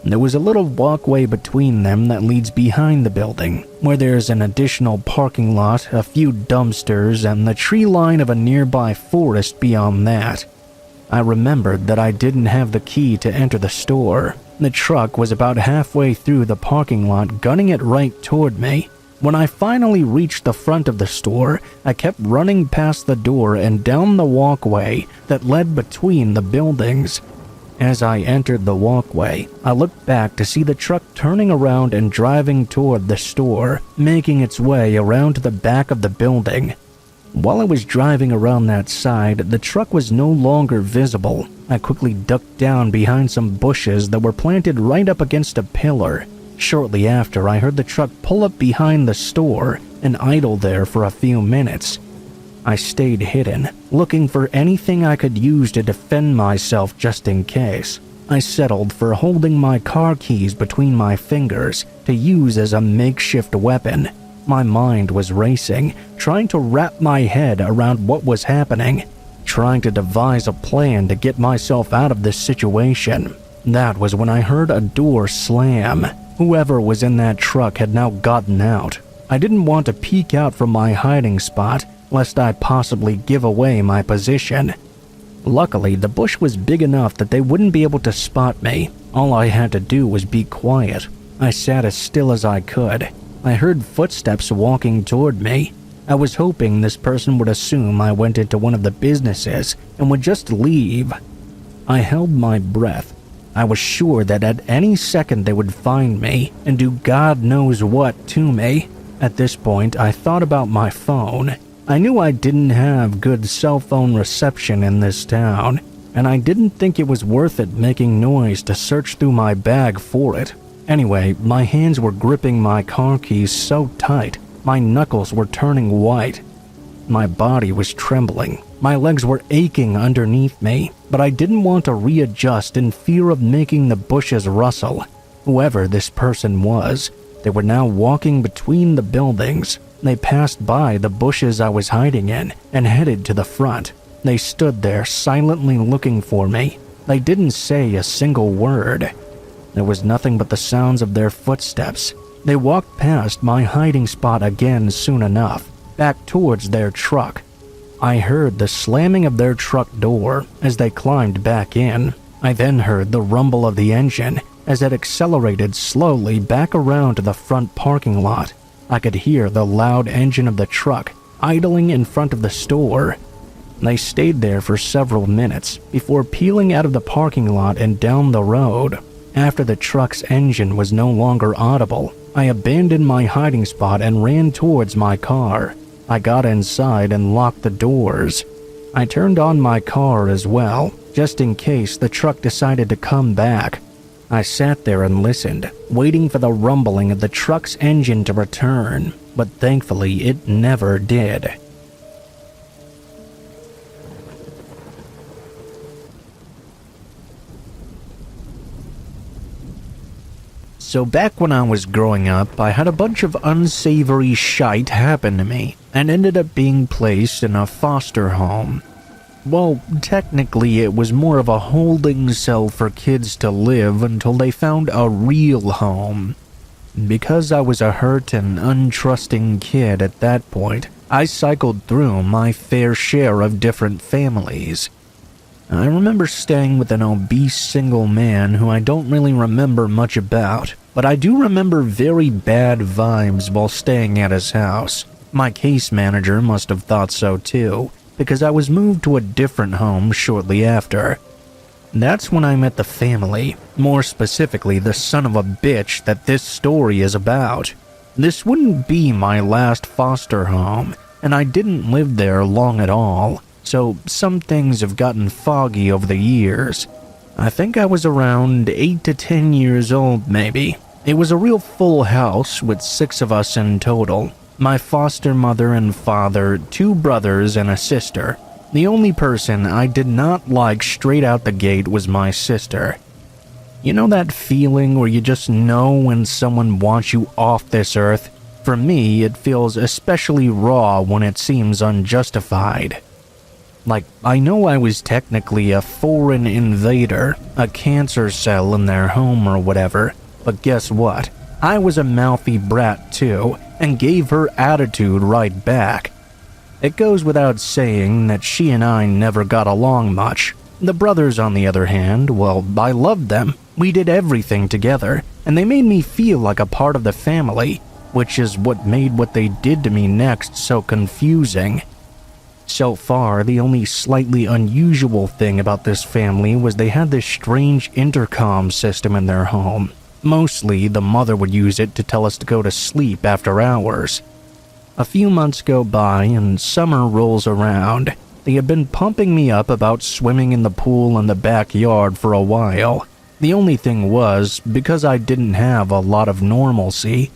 There was a little walkway between them that leads behind the building, where there's an additional parking lot, a few dumpsters, and the tree line of a nearby forest beyond that. I remembered that I didn't have the key to enter the store. The truck was about halfway through the parking lot, gunning it right toward me. When I finally reached the front of the store, I kept running past the door and down the walkway that led between the buildings. As I entered the walkway, I looked back to see the truck turning around and driving toward the store, making its way around to the back of the building. While I was driving around that side, the truck was no longer visible. I quickly ducked down behind some bushes that were planted right up against a pillar. Shortly after, I heard the truck pull up behind the store and idle there for a few minutes. I stayed hidden, looking for anything I could use to defend myself just in case. I settled for holding my car keys between my fingers to use as a makeshift weapon. My mind was racing, trying to wrap my head around what was happening, trying to devise a plan to get myself out of this situation. That was when I heard a door slam. Whoever was in that truck had now gotten out. I didn't want to peek out from my hiding spot, lest I possibly give away my position. Luckily, the bush was big enough that they wouldn't be able to spot me. All I had to do was be quiet. I sat as still as I could. I heard footsteps walking toward me. I was hoping this person would assume I went into one of the businesses and would just leave. I held my breath. I was sure that at any second they would find me and do God knows what to me. At this point, I thought about my phone. I knew I didn't have good cell phone reception in this town, and I didn't think it was worth it making noise to search through my bag for it. Anyway, my hands were gripping my car keys so tight, my knuckles were turning white. My body was trembling. My legs were aching underneath me, but I didn't want to readjust in fear of making the bushes rustle. Whoever this person was, they were now walking between the buildings. They passed by the bushes I was hiding in and headed to the front. They stood there silently looking for me. They didn't say a single word. There was nothing but the sounds of their footsteps. They walked past my hiding spot again soon enough, back towards their truck. I heard the slamming of their truck door as they climbed back in. I then heard the rumble of the engine as it accelerated slowly back around to the front parking lot. I could hear the loud engine of the truck idling in front of the store. They stayed there for several minutes before peeling out of the parking lot and down the road. After the truck's engine was no longer audible, I abandoned my hiding spot and ran towards my car. I got inside and locked the doors. I turned on my car as well, just in case the truck decided to come back. I sat there and listened, waiting for the rumbling of the truck's engine to return, but thankfully it never did. So back when I was growing up, I had a bunch of unsavory shite happen to me, and ended up being placed in a foster home. Well, technically it was more of a holding cell for kids to live until they found a real home. Because I was a hurt and untrusting kid at that point, I cycled through my fair share of different families. I remember staying with an obese single man who I don't really remember much about, but I do remember very bad vibes while staying at his house. My case manager must have thought so too, because I was moved to a different home shortly after. That's when I met the family, more specifically the son of a bitch that this story is about. This wouldn't be my last foster home, and I didn't live there long at all, so some things have gotten foggy over the years. I think I was around 8 to 10 years old maybe. It was a real full house with 6 of us in total. My foster mother and father, 2 brothers and a sister. The only person I did not like straight out the gate was my sister. You know that feeling where you just know when someone wants you off this earth? For me, it feels especially raw when it seems unjustified. Like, I know I was technically a foreign invader, a cancer cell in their home or whatever, but guess what? I was a mouthy brat too, and gave her attitude right back. It goes without saying that she and I never got along much. The brothers, on the other hand, well, I loved them. We did everything together, and they made me feel like a part of the family, which is what made what they did to me next so confusing. So far, the only slightly unusual thing about this family was they had this strange intercom system in their home. Mostly, the mother would use it to tell us to go to sleep after hours. A few months go by and summer rolls around. They had been pumping me up about swimming in the pool in the backyard for a while. The only thing was, because I didn't have a lot of normalcy,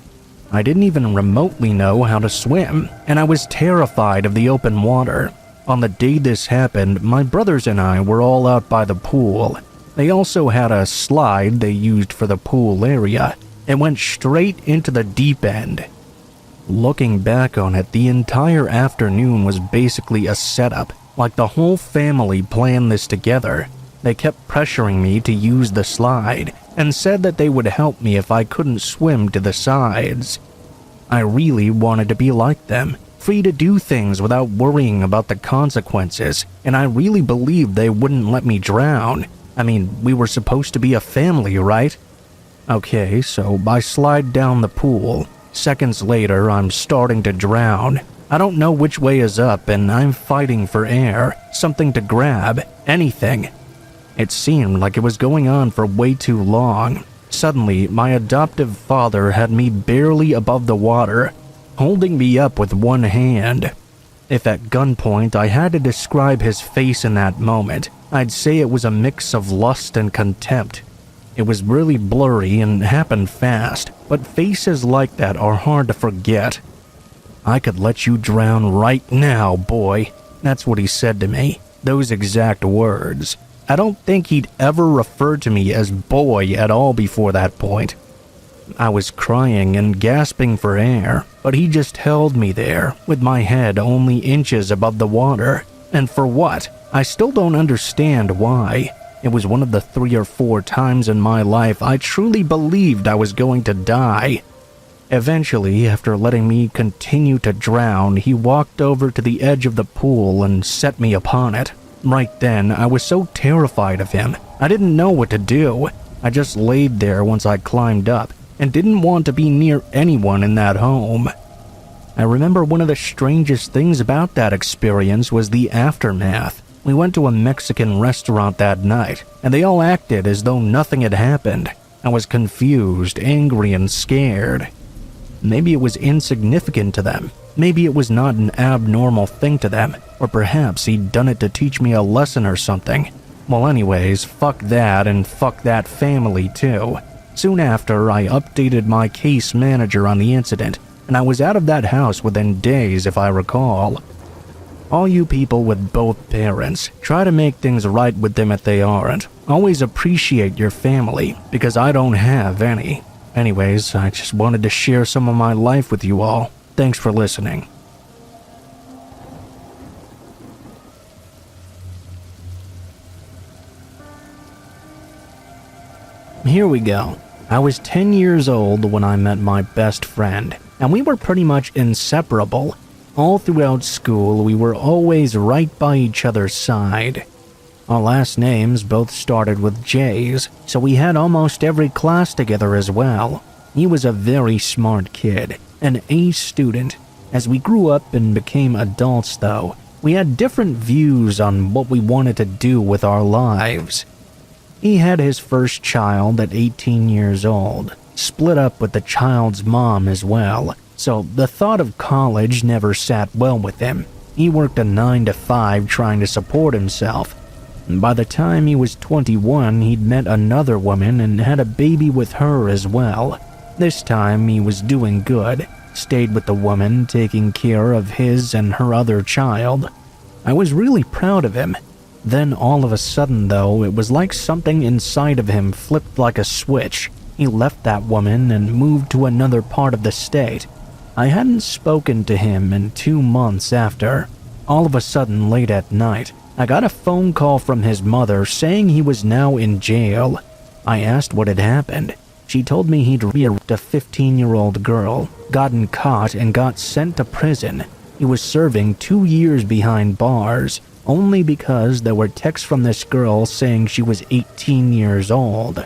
I didn't even remotely know how to swim, and I was terrified of the open water. On the day this happened, my brothers and I were all out by the pool. They also had a slide they used for the pool area. It went straight into the deep end. Looking back on it, the entire afternoon was basically a setup, like the whole family planned this together. They kept pressuring me to use the slide, and said that they would help me if I couldn't swim to the sides. I really wanted to be like them, free to do things without worrying about the consequences, and I really believed they wouldn't let me drown. I mean, we were supposed to be a family, right? Okay, so I slide down the pool. Seconds later, I'm starting to drown. I don't know which way is up, and I'm fighting for air, something to grab, anything. It seemed like it was going on for way too long. Suddenly, my adoptive father had me barely above the water, holding me up with one hand. If at gunpoint I had to describe his face in that moment, I'd say it was a mix of lust and contempt. It was really blurry and happened fast, but faces like that are hard to forget. "I could let you drown right now, boy." That's what he said to me, those exact words. I don't think he'd ever referred to me as boy at all before that point. I was crying and gasping for air, but he just held me there, with my head only inches above the water. And for what? I still don't understand why. It was one of the 3 or 4 times in my life I truly believed I was going to die. Eventually, after letting me continue to drown, he walked over to the edge of the pool and set me upon it. Right then, I was so terrified of him, I didn't know what to do. I just laid there once I climbed up, and didn't want to be near anyone in that home. I remember one of the strangest things about that experience was the aftermath. We went to a Mexican restaurant that night, and they all acted as though nothing had happened. I was confused, angry, and scared. Maybe it was insignificant to them. Maybe it was not an abnormal thing to them, or perhaps he'd done it to teach me a lesson or something. Well, anyways, fuck that and fuck that family too. Soon after, I updated my case manager on the incident, and I was out of that house within days if I recall. All you people with both parents, try to make things right with them if they aren't. Always appreciate your family, because I don't have any. Anyways, I just wanted to share some of my life with you all. Thanks for listening. Here we go. I was 10 years old when I met my best friend, and we were pretty much inseparable. All throughout school, we were always right by each other's side. Our last names both started with J's, so we had almost every class together as well. He was a very smart kid, an A student. As we grew up and became adults, though, we had different views on what we wanted to do with our lives. He had his first child at 18 years old, split up with the child's mom as well, so the thought of college never sat well with him. He worked a 9 to 5 trying to support himself. By the time he was 21, he'd met another woman and had a baby with her as well. This time he was doing good, stayed with the woman, taking care of his and her other child. I was really proud of him. Then all of a sudden, though, it was like something inside of him flipped like a switch. He left that woman and moved to another part of the state. I hadn't spoken to him in 2 months after. All of a sudden, late at night, I got a phone call from his mother saying he was now in jail. I asked what had happened. She told me he'd raped a 15-year-old girl, gotten caught, and got sent to prison. He was serving 2 years behind bars, only because there were texts from this girl saying she was 18 years old.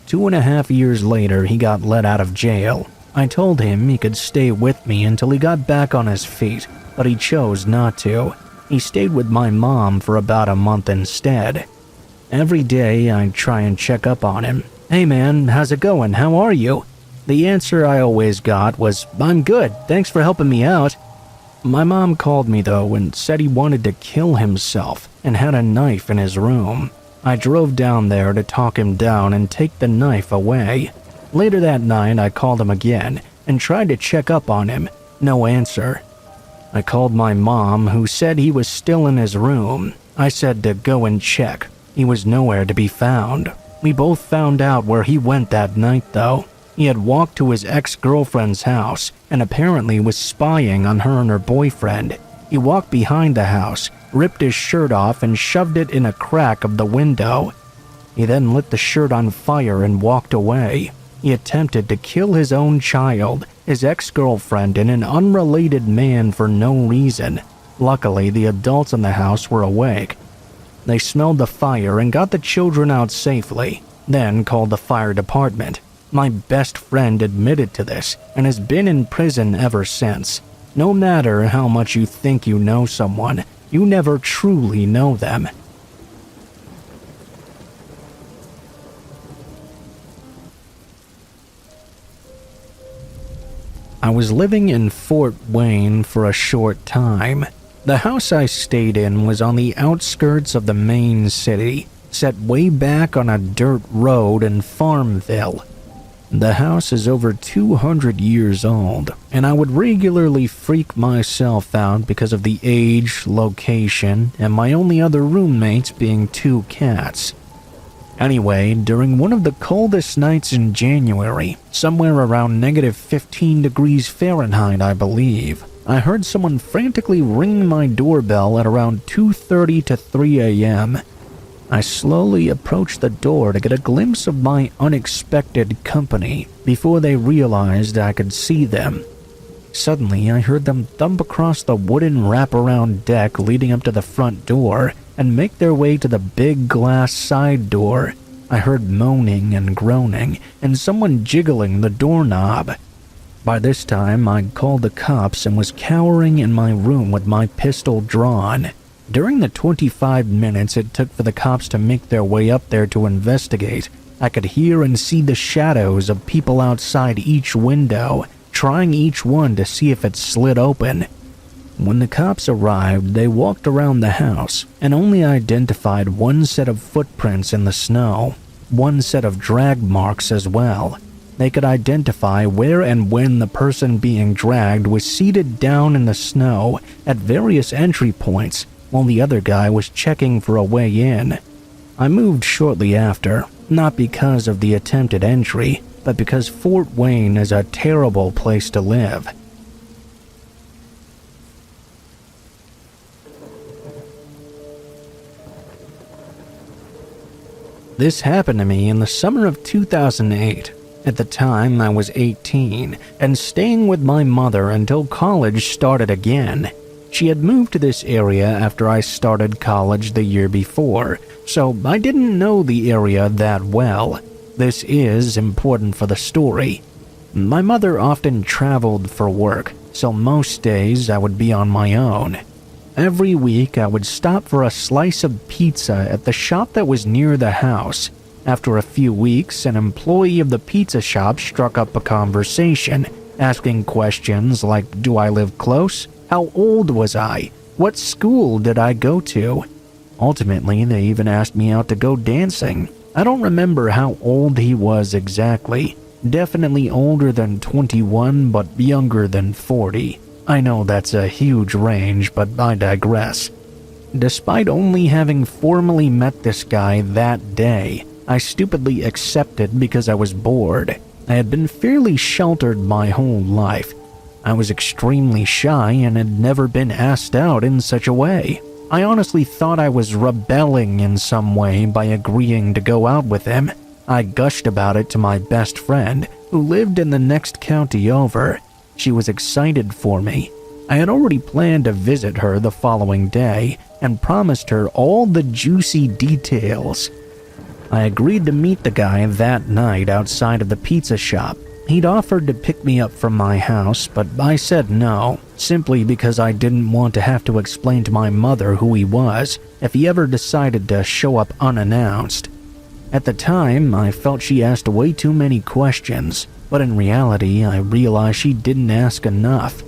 2.5 years later, he got let out of jail. I told him he could stay with me until he got back on his feet, but he chose not to. He stayed with my mom for about a month instead. Every day, I'd try and check up on him. "Hey man, how's it going? How are you?" The answer I always got was, "I'm good, thanks for helping me out." My mom called me though and said he wanted to kill himself and had a knife in his room. I drove down there to talk him down and take the knife away. Later that night, I called him again and tried to check up on him. No answer. I called my mom, who said he was still in his room. I said to go and check. He was nowhere to be found. We both found out where he went that night though. He had walked to his ex-girlfriend's house and apparently was spying on her and her boyfriend. He walked behind the house, ripped his shirt off and shoved it in a crack of the window. He then lit the shirt on fire and walked away. He attempted to kill his own child, his ex-girlfriend, and an unrelated man for no reason. Luckily, the adults in the house were awake. They smelled the fire and got the children out safely, then called the fire department. My best friend admitted to this and has been in prison ever since. No matter how much you think you know someone, you never truly know them. I was living in Fort Wayne for a short time. The house I stayed in was on the outskirts of the main city, set way back on a dirt road in Farmville. The house is over 200 years old, and I would regularly freak myself out because of the age, location, and my only other roommates being 2 cats. Anyway, during one of the coldest nights in January, somewhere around -15 degrees Fahrenheit, I believe, I heard someone frantically ring my doorbell at around 2:30 to 3 a.m. I slowly approached the door to get a glimpse of my unexpected company before they realized I could see them. Suddenly, I heard them thump across the wooden wraparound deck leading up to the front door and make their way to the big glass side door. I heard moaning and groaning and someone jiggling the doorknob. By this time, I'd called the cops and was cowering in my room with my pistol drawn. During the 25 minutes it took for the cops to make their way up there to investigate, I could hear and see the shadows of people outside each window, trying each one to see if it slid open. When the cops arrived, they walked around the house and only identified one set of footprints in the snow, one set of drag marks as well. They could identify where and when the person being dragged was seated down in the snow at various entry points, while the other guy was checking for a way in. I moved shortly after, not because of the attempted entry, but because Fort Wayne is a terrible place to live. This happened to me in the summer of 2008. At the time, I was 18 and staying with my mother until college started again. She had moved to this area after I started college the year before, so I didn't know the area that well. This is important for the story. My mother often traveled for work, so most days I would be on my own. Every week I would stop for a slice of pizza at the shop that was near the house. After a few weeks, an employee of the pizza shop struck up a conversation, asking questions like, do I live close? How old was I? What school did I go to? Ultimately, they even asked me out to go dancing. I don't remember how old he was exactly. Definitely older than 21, but younger than 40. I know that's a huge range, but I digress. Despite only having formally met this guy that day, I stupidly accepted because I was bored. I had been fairly sheltered my whole life. I was extremely shy and had never been asked out in such a way. I honestly thought I was rebelling in some way by agreeing to go out with him. I gushed about it to my best friend, who lived in the next county over. She was excited for me. I had already planned to visit her the following day and promised her all the juicy details. I agreed to meet the guy that night outside of the pizza shop. He'd offered to pick me up from my house, but I said no, simply because I didn't want to have to explain to my mother who he was if he ever decided to show up unannounced. At the time, I felt she asked way too many questions, but in reality, I realized she didn't ask enough.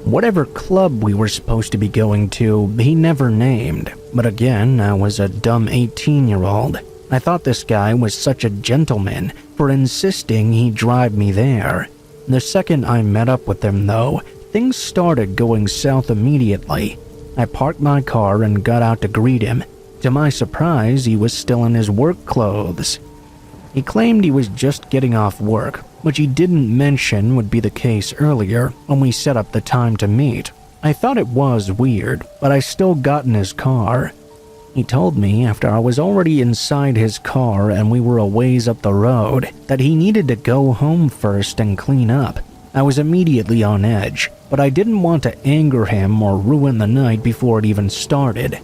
Whatever club we were supposed to be going to, he never named, but again, I was a dumb 18-year-old. I thought this guy was such a gentleman for insisting he drive me there. The second I met up with him, though, things started going south immediately. I parked my car and got out to greet him. To my surprise, he was still in his work clothes. He claimed he was just getting off work, which he didn't mention would be the case earlier when we set up the time to meet. I thought it was weird, but I still got in his car. He told me after I was already inside his car and we were a ways up the road that he needed to go home first and clean up. I was immediately on edge, but I didn't want to anger him or ruin the night before it even started.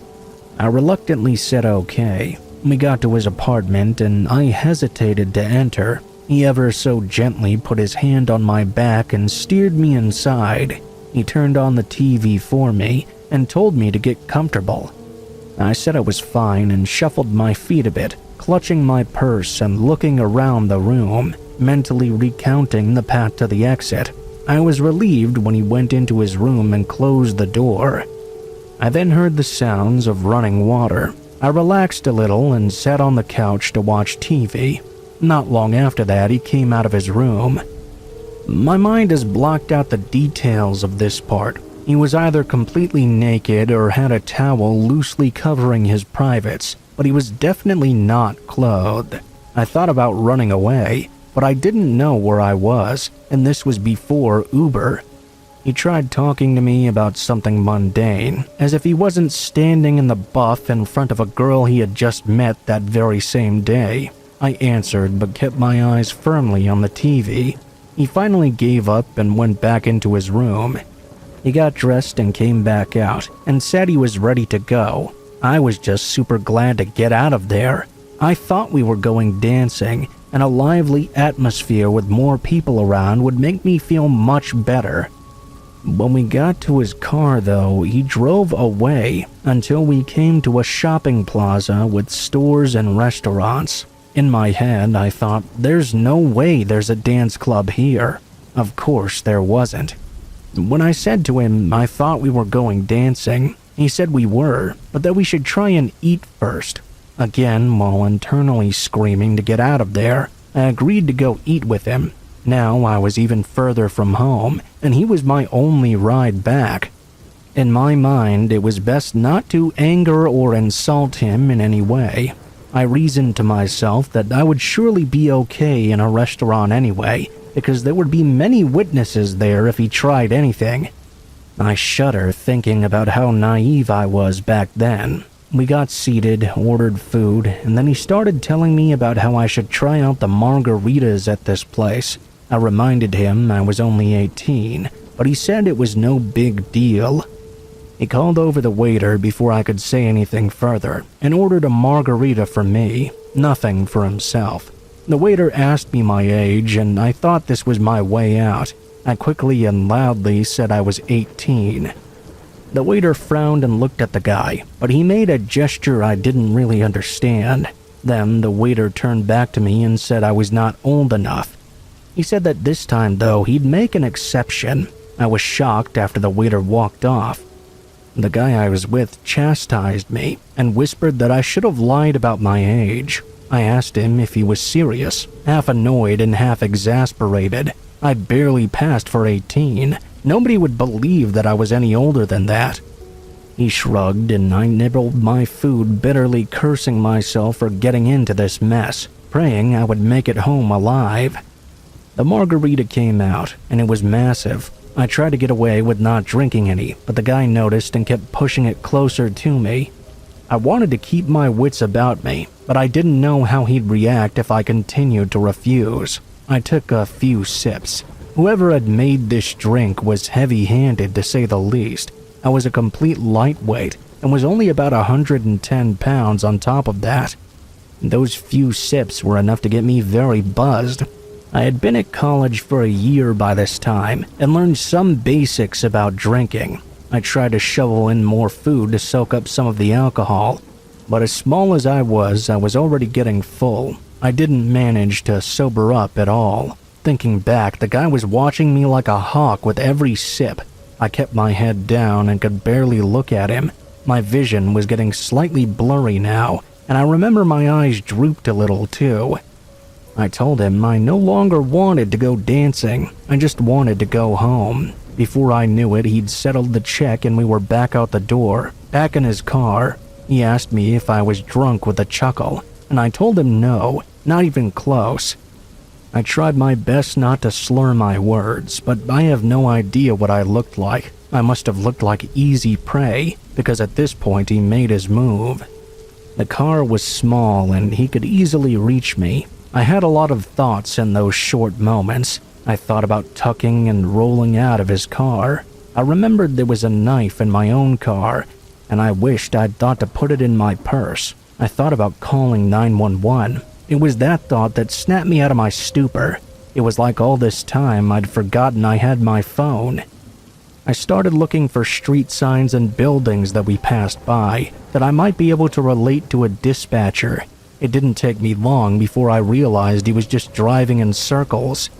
I reluctantly said okay. We got to his apartment and I hesitated to enter. He ever so gently put his hand on my back and steered me inside. He turned on the TV for me and told me to get comfortable. I said I was fine and shuffled my feet a bit, clutching my purse and looking around the room, mentally recounting the path to the exit. I was relieved when he went into his room and closed the door. I then heard the sounds of running water. I relaxed a little and sat on the couch to watch TV. Not long after that, he came out of his room. My mind has blocked out the details of this part. He was either completely naked or had a towel loosely covering his privates, but he was definitely not clothed. I thought about running away, but I didn't know where I was, and this was before Uber. He tried talking to me about something mundane, as if he wasn't standing in the buff in front of a girl he had just met that very same day. I answered, but kept my eyes firmly on the TV. He finally gave up and went back into his room. He got dressed and came back out and said he was ready to go. I was just super glad to get out of there. I thought we were going dancing, and a lively atmosphere with more people around would make me feel much better. When we got to his car, though, he drove away until we came to a shopping plaza with stores and restaurants. In my head, I thought, there's no way there's a dance club here. Of course there wasn't. When I said to him I thought we were going dancing, he said we were, but that we should try and eat first. Again, while internally screaming to get out of there, I agreed to go eat with him. Now I was even further from home, and he was my only ride back. In my mind, it was best not to anger or insult him in any way. I reasoned to myself that I would surely be okay in a restaurant anyway, because there would be many witnesses there if he tried anything. I shudder thinking about how naive I was back then. We got seated, ordered food, and then he started telling me about how I should try out the margaritas at this place. I reminded him I was only 18, but he said it was no big deal. He called over the waiter before I could say anything further and ordered a margarita for me, nothing for himself. The waiter asked me my age, and I thought this was my way out. I quickly and loudly said I was 18. The waiter frowned and looked at the guy, but he made a gesture I didn't really understand. Then the waiter turned back to me and said I was not old enough. He said that this time, though, he'd make an exception. I was shocked after the waiter walked off. The guy I was with chastised me and whispered that I should have lied about my age. I asked him if he was serious, half annoyed and half exasperated. I barely passed for 18. Nobody would believe that I was any older than that. He shrugged and I nibbled my food, bitterly cursing myself for getting into this mess, praying I would make it home alive. The margarita came out, and it was massive. I tried to get away with not drinking any, but the guy noticed and kept pushing it closer to me. I wanted to keep my wits about me, but I didn't know how he'd react if I continued to refuse. I took a few sips. Whoever had made this drink was heavy-handed to say the least. I was a complete lightweight and was only about 110 pounds on top of that. Those few sips were enough to get me very buzzed. I had been at college for a year by this time and learned some basics about drinking. I tried to shovel in more food to soak up some of the alcohol, but as small as I was already getting full. I didn't manage to sober up at all. Thinking back, the guy was watching me like a hawk with every sip. I kept my head down and could barely look at him. My vision was getting slightly blurry now, and I remember my eyes drooped a little too. I told him I no longer wanted to go dancing, I just wanted to go home. Before I knew it, he'd settled the check and we were back out the door, back in his car. He asked me if I was drunk with a chuckle, and I told him no, not even close. I tried my best not to slur my words, but I have no idea what I looked like. I must have looked like easy prey, because at this point he made his move. The car was small and he could easily reach me. I had a lot of thoughts in those short moments. I thought about tucking and rolling out of his car. I remembered there was a knife in my own car, and I wished I'd thought to put it in my purse. I thought about calling 911. It was that thought that snapped me out of my stupor. It was like all this time I'd forgotten I had my phone. I started looking for street signs and buildings that we passed by that I might be able to relate to a dispatcher. It didn't take me long before I realized he was just driving in circles.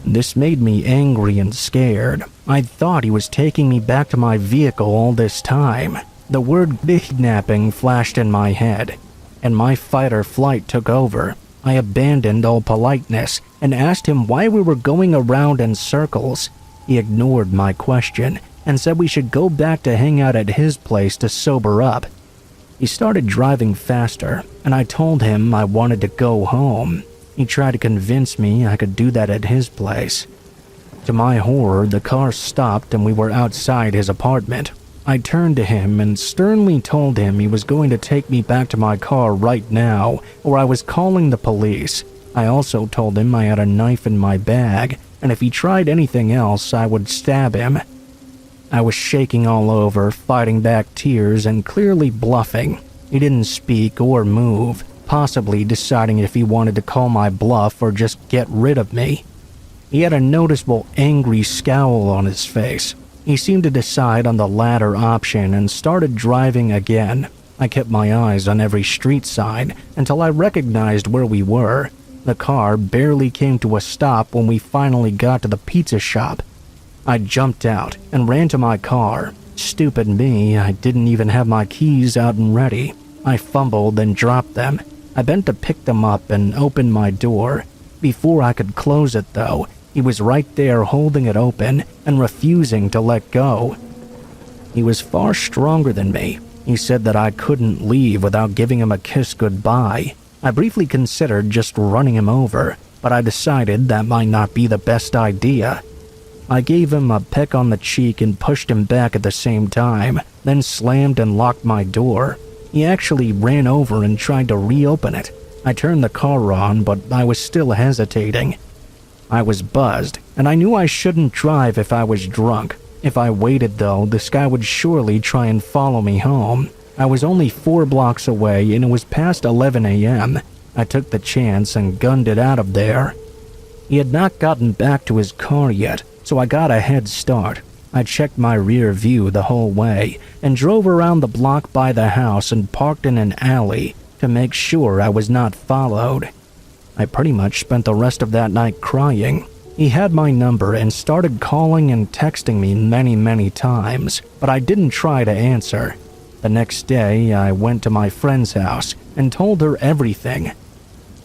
This made me angry and scared. I thought he was taking me back to my vehicle all this time. The word kidnapping flashed in my head, and my fight or flight took over. I abandoned all politeness and asked him why we were going around in circles. He ignored my question and said we should go back to hang out at his place to sober up. He started driving faster, and I told him I wanted to go home. He tried to convince me I could do that at his place. To my horror, the car stopped and we were outside his apartment. I turned to him and sternly told him he was going to take me back to my car right now, or I was calling the police. I also told him I had a knife in my bag, and if he tried anything else, I would stab him. I was shaking all over, fighting back tears and clearly bluffing. He didn't speak or move, possibly deciding if he wanted to call my bluff or just get rid of me. He had a noticeable angry scowl on his face. He seemed to decide on the latter option and started driving again. I kept my eyes on every street sign until I recognized where we were. The car barely came to a stop when we finally got to the pizza shop. I jumped out and ran to my car. Stupid me, I didn't even have my keys out and ready. I fumbled and dropped them. I bent to pick them up and opened my door. Before I could close it, though, he was right there holding it open and refusing to let go. He was far stronger than me. He said that I couldn't leave without giving him a kiss goodbye. I briefly considered just running him over, but I decided that might not be the best idea. I gave him a peck on the cheek and pushed him back at the same time, then slammed and locked my door. He actually ran over and tried to reopen it. I turned the car on, but I was still hesitating. I was buzzed, and I knew I shouldn't drive if I was drunk. If I waited, though, this guy would surely try and follow me home. I was only 4 blocks away, and it was past 11 a.m. I took the chance and gunned it out of there. He had not gotten back to his car yet, so I got a head start. I checked my rear view the whole way and drove around the block by the house and parked in an alley to make sure I was not followed. I pretty much spent the rest of that night crying. He had my number and started calling and texting me many times, but I didn't try to answer. The next day, I went to my friend's house and told her everything.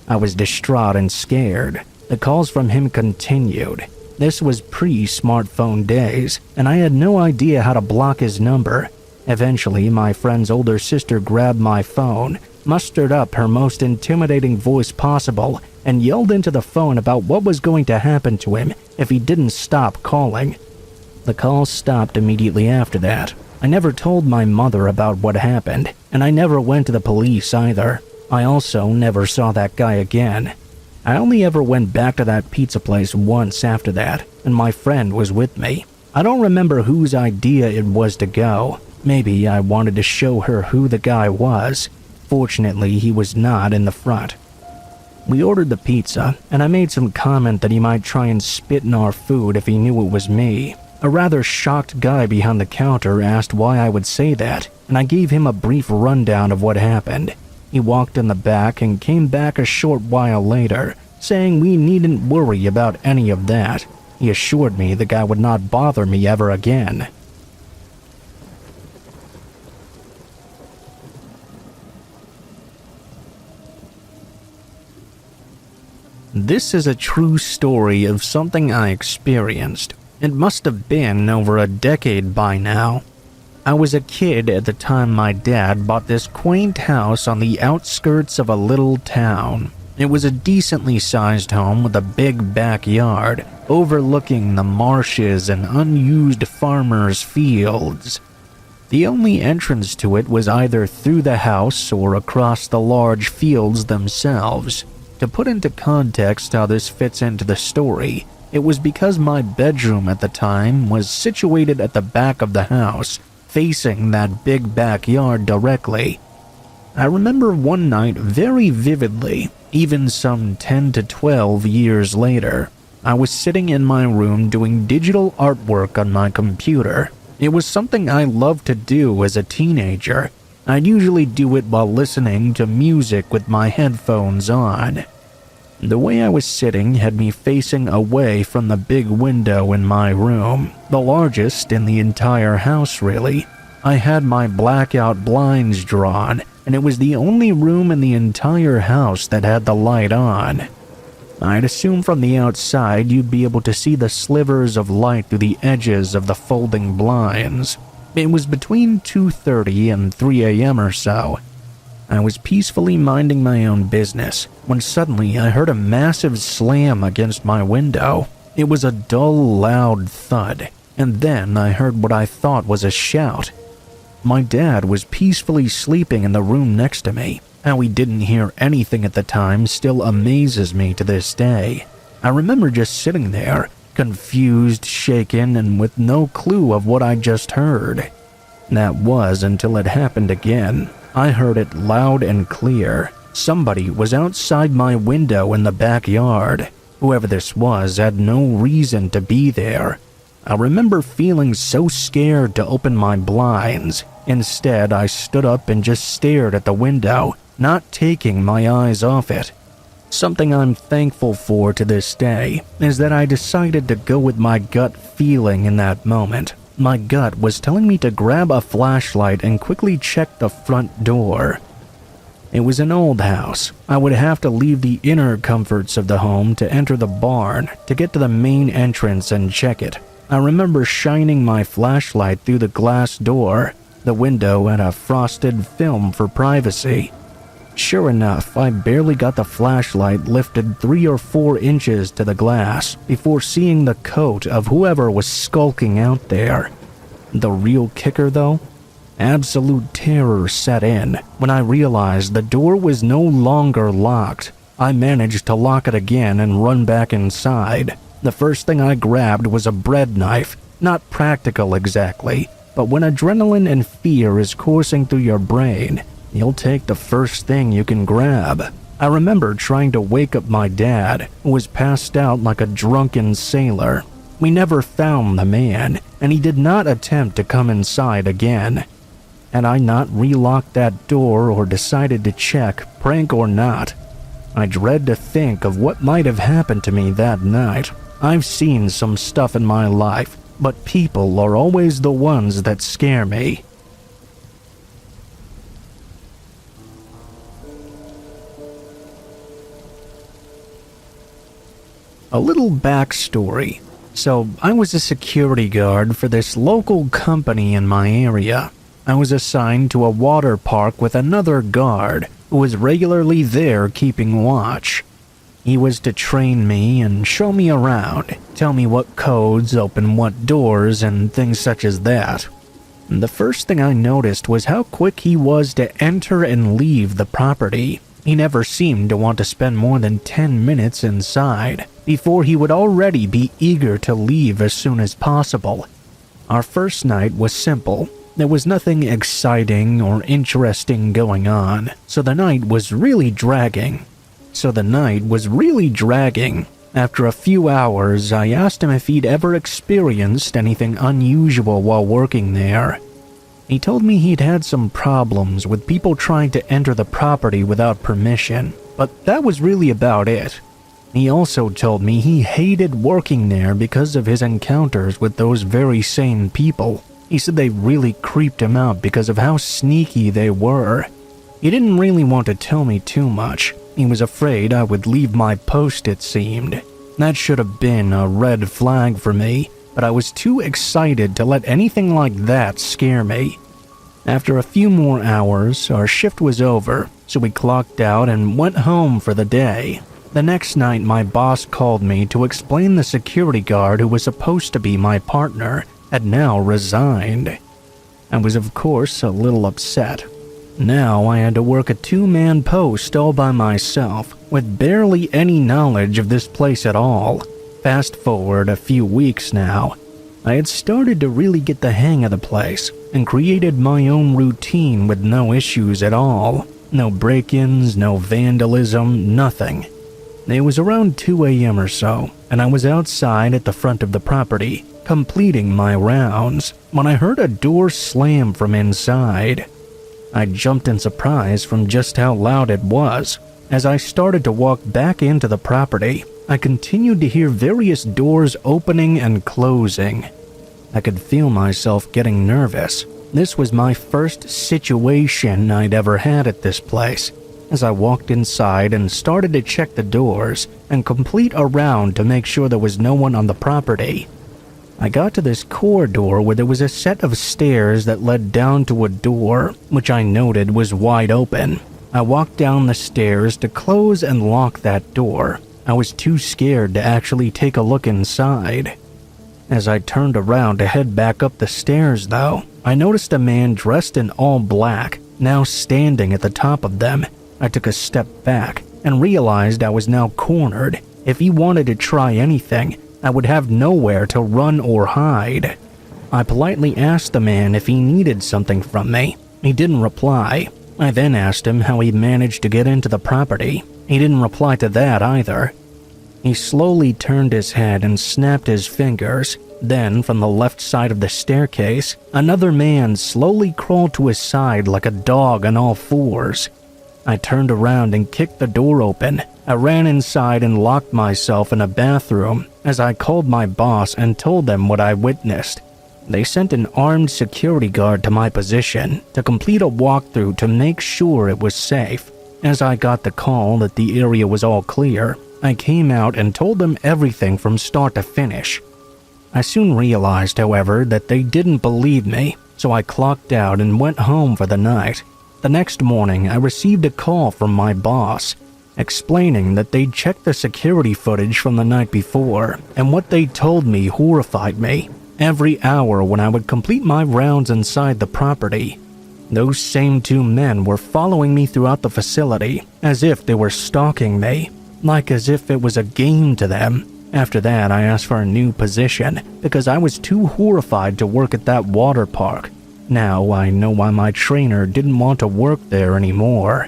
I was distraught and scared. The calls from him continued. This was pre-smartphone days, and I had no idea how to block his number. Eventually, my friend's older sister grabbed my phone, mustered up her most intimidating voice possible, and yelled into the phone about what was going to happen to him if he didn't stop calling. The call stopped immediately after that. I never told my mother about what happened, and I never went to the police either. I also never saw that guy again. I only ever went back to that pizza place once after that, and my friend was with me. I don't remember whose idea it was to go. Maybe I wanted to show her who the guy was. Fortunately, he was not in the front. We ordered the pizza, and I made some comment that he might try and spit in our food if he knew it was me. A rather shocked guy behind the counter asked why I would say that, and I gave him a brief rundown of what happened. He walked in the back and came back a short while later, saying we needn't worry about any of that. He assured me the guy would not bother me ever again. This is a true story of something I experienced. It must have been over a decade by now. I was a kid at the time my dad bought this quaint house on the outskirts of a little town. It was a decently sized home with a big backyard, overlooking the marshes and unused farmers' fields. The only entrance to it was either through the house or across the large fields themselves. To put into context how this fits into the story, it was because my bedroom at the time was situated at the back of the house, facing that big backyard directly. I remember one night very vividly, even some 10 to 12 years later. I was sitting in my room doing digital artwork on my computer. It was something I loved to do as a teenager. I'd usually do it while listening to music with my headphones on. The way I was sitting had me facing away from the big window in my room, the largest in the entire house really. I had my blackout blinds drawn, and it was the only room in the entire house that had the light on. I'd assume from the outside you'd be able to see the slivers of light through the edges of the folding blinds. It was between 2:30 and 3 a.m. or so. I was peacefully minding my own business when suddenly I heard a massive slam against my window. It was a dull, loud thud, and then I heard what I thought was a shout. My dad was peacefully sleeping in the room next to me. How he didn't hear anything at the time still amazes me to this day. I remember just sitting there, confused, shaken, and with no clue of what I just heard. That was until it happened again. I heard it loud and clear. Somebody was outside my window in the backyard. Whoever this was had no reason to be there. I remember feeling so scared to open my blinds. Instead, I stood up and just stared at the window, not taking my eyes off it. Something I'm thankful for to this day is that I decided to go with my gut feeling in that moment. My gut was telling me to grab a flashlight and quickly check the front door. It was an old house. I would have to leave the inner comforts of the home to enter the barn to get to the main entrance and check it. I remember shining my flashlight through the glass door. The window had a frosted film for privacy. Sure enough, I barely got the flashlight lifted 3 or 4 inches to the glass before seeing the coat of whoever was skulking out there. The real kicker, though? Absolute terror set in when I realized the door was no longer locked. I managed to lock it again and run back inside. The first thing I grabbed was a bread knife. Not practical exactly, but when adrenaline and fear is coursing through your brain, you'll take the first thing you can grab. I remember trying to wake up my dad, who was passed out like a drunken sailor. We never found the man, and he did not attempt to come inside again. Had I not relocked that door or decided to check, prank or not, I dread to think of what might have happened to me that night. I've seen some stuff in my life, but people are always the ones that scare me. A little backstory. So, I was a security guard for this local company in my area. I was assigned to a water park with another guard, who was regularly there keeping watch. He was to train me and show me around, tell me what codes open what doors and things such as that. The first thing I noticed was how quick he was to enter and leave the property. He never seemed to want to spend more than 10 minutes inside before he would already be eager to leave as soon as possible. Our first night was simple. There was nothing exciting or interesting going on, so the night was really dragging. After a few hours, I asked him if he'd ever experienced anything unusual while working there. He told me he'd had some problems with people trying to enter the property without permission, but that was really about it. He also told me he hated working there because of his encounters with those very same people. He said they really creeped him out because of how sneaky they were. He didn't really want to tell me too much. He was afraid I would leave my post, it seemed. That should have been a red flag for me, but I was too excited to let anything like that scare me. After a few more hours, our shift was over, so we clocked out and went home for the day. The next night, my boss called me to explain the security guard who was supposed to be my partner had now resigned. I was, of course, a little upset. Now I had to work a two-man post all by myself, with barely any knowledge of this place at all. Fast forward a few weeks now, I had started to really get the hang of the place, and created my own routine with no issues at all. No break-ins, no vandalism, nothing. It was around 2 a.m. or so, and I was outside at the front of the property, completing my rounds, when I heard a door slam from inside. I jumped in surprise from just how loud it was. As I started to walk back into the property, I continued to hear various doors opening and closing. I could feel myself getting nervous. This was my first situation I'd ever had at this place. As I walked inside and started to check the doors and complete a round to make sure there was no one on the property, I got to this corridor where there was a set of stairs that led down to a door, which I noted was wide open. I walked down the stairs to close and lock that door. I was too scared to actually take a look inside. As I turned around to head back up the stairs, though, I noticed a man dressed in all black, now standing at the top of them. I took a step back and realized I was now cornered. If he wanted to try anything, I would have nowhere to run or hide. I politely asked the man if he needed something from me. He didn't reply. I then asked him how he managed to get into the property. He didn't reply to that either. He slowly turned his head and snapped his fingers. Then, from the left side of the staircase, another man slowly crawled to his side like a dog on all fours. I turned around and kicked the door open. I ran inside and locked myself in a bathroom as I called my boss and told them what I witnessed. They sent an armed security guard to my position to complete a walkthrough to make sure it was safe. As I got the call that the area was all clear, I came out and told them everything from start to finish. I soon realized, however, that they didn't believe me, so I clocked out and went home for the night. The next morning, I received a call from my boss, explaining that they'd checked the security footage from the night before, and what they told me horrified me. Every hour when I would complete my rounds inside the property, those same two men were following me throughout the facility, as if they were stalking me, like as if it was a game to them. After that, I asked for a new position, because I was too horrified to work at that water park. Now I know why my trainer didn't want to work there anymore.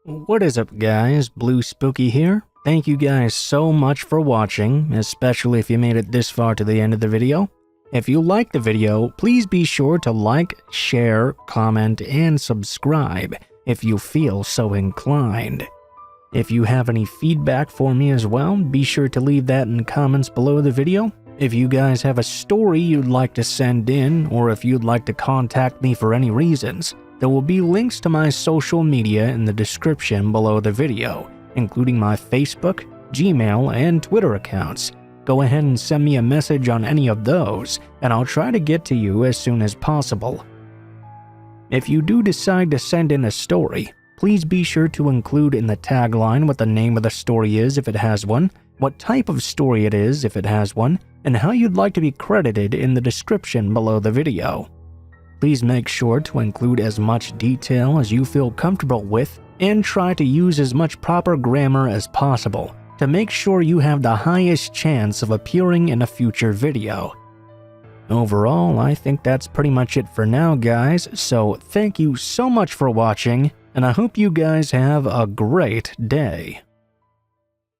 What is up, guys? Blue Spooky here. Thank you guys so much for watching, especially if you made it this far to the end of the video. If you liked the video, please be sure to like, share, comment, and subscribe if you feel so inclined. If you have any feedback for me as well, be sure to leave that in comments below the video. If you guys have a story you'd like to send in, or if you'd like to contact me for any reasons, there will be links to my social media in the description below the video, including my Facebook, Gmail, and Twitter accounts. go ahead and send me a message on any of those, and I'll try to get to you as soon as possible. If you do decide to send in a story, please be sure to include in the tagline what the name of the story is if it has one, what type of story it is if it has one, and how you'd like to be credited in the description below the video. Please make sure to include as much detail as you feel comfortable with and try to use as much proper grammar as possible to make sure you have the highest chance of appearing in a future video. Overall, I think that's pretty much it for now, guys, so thank you so much for watching, and I hope you guys have a great day.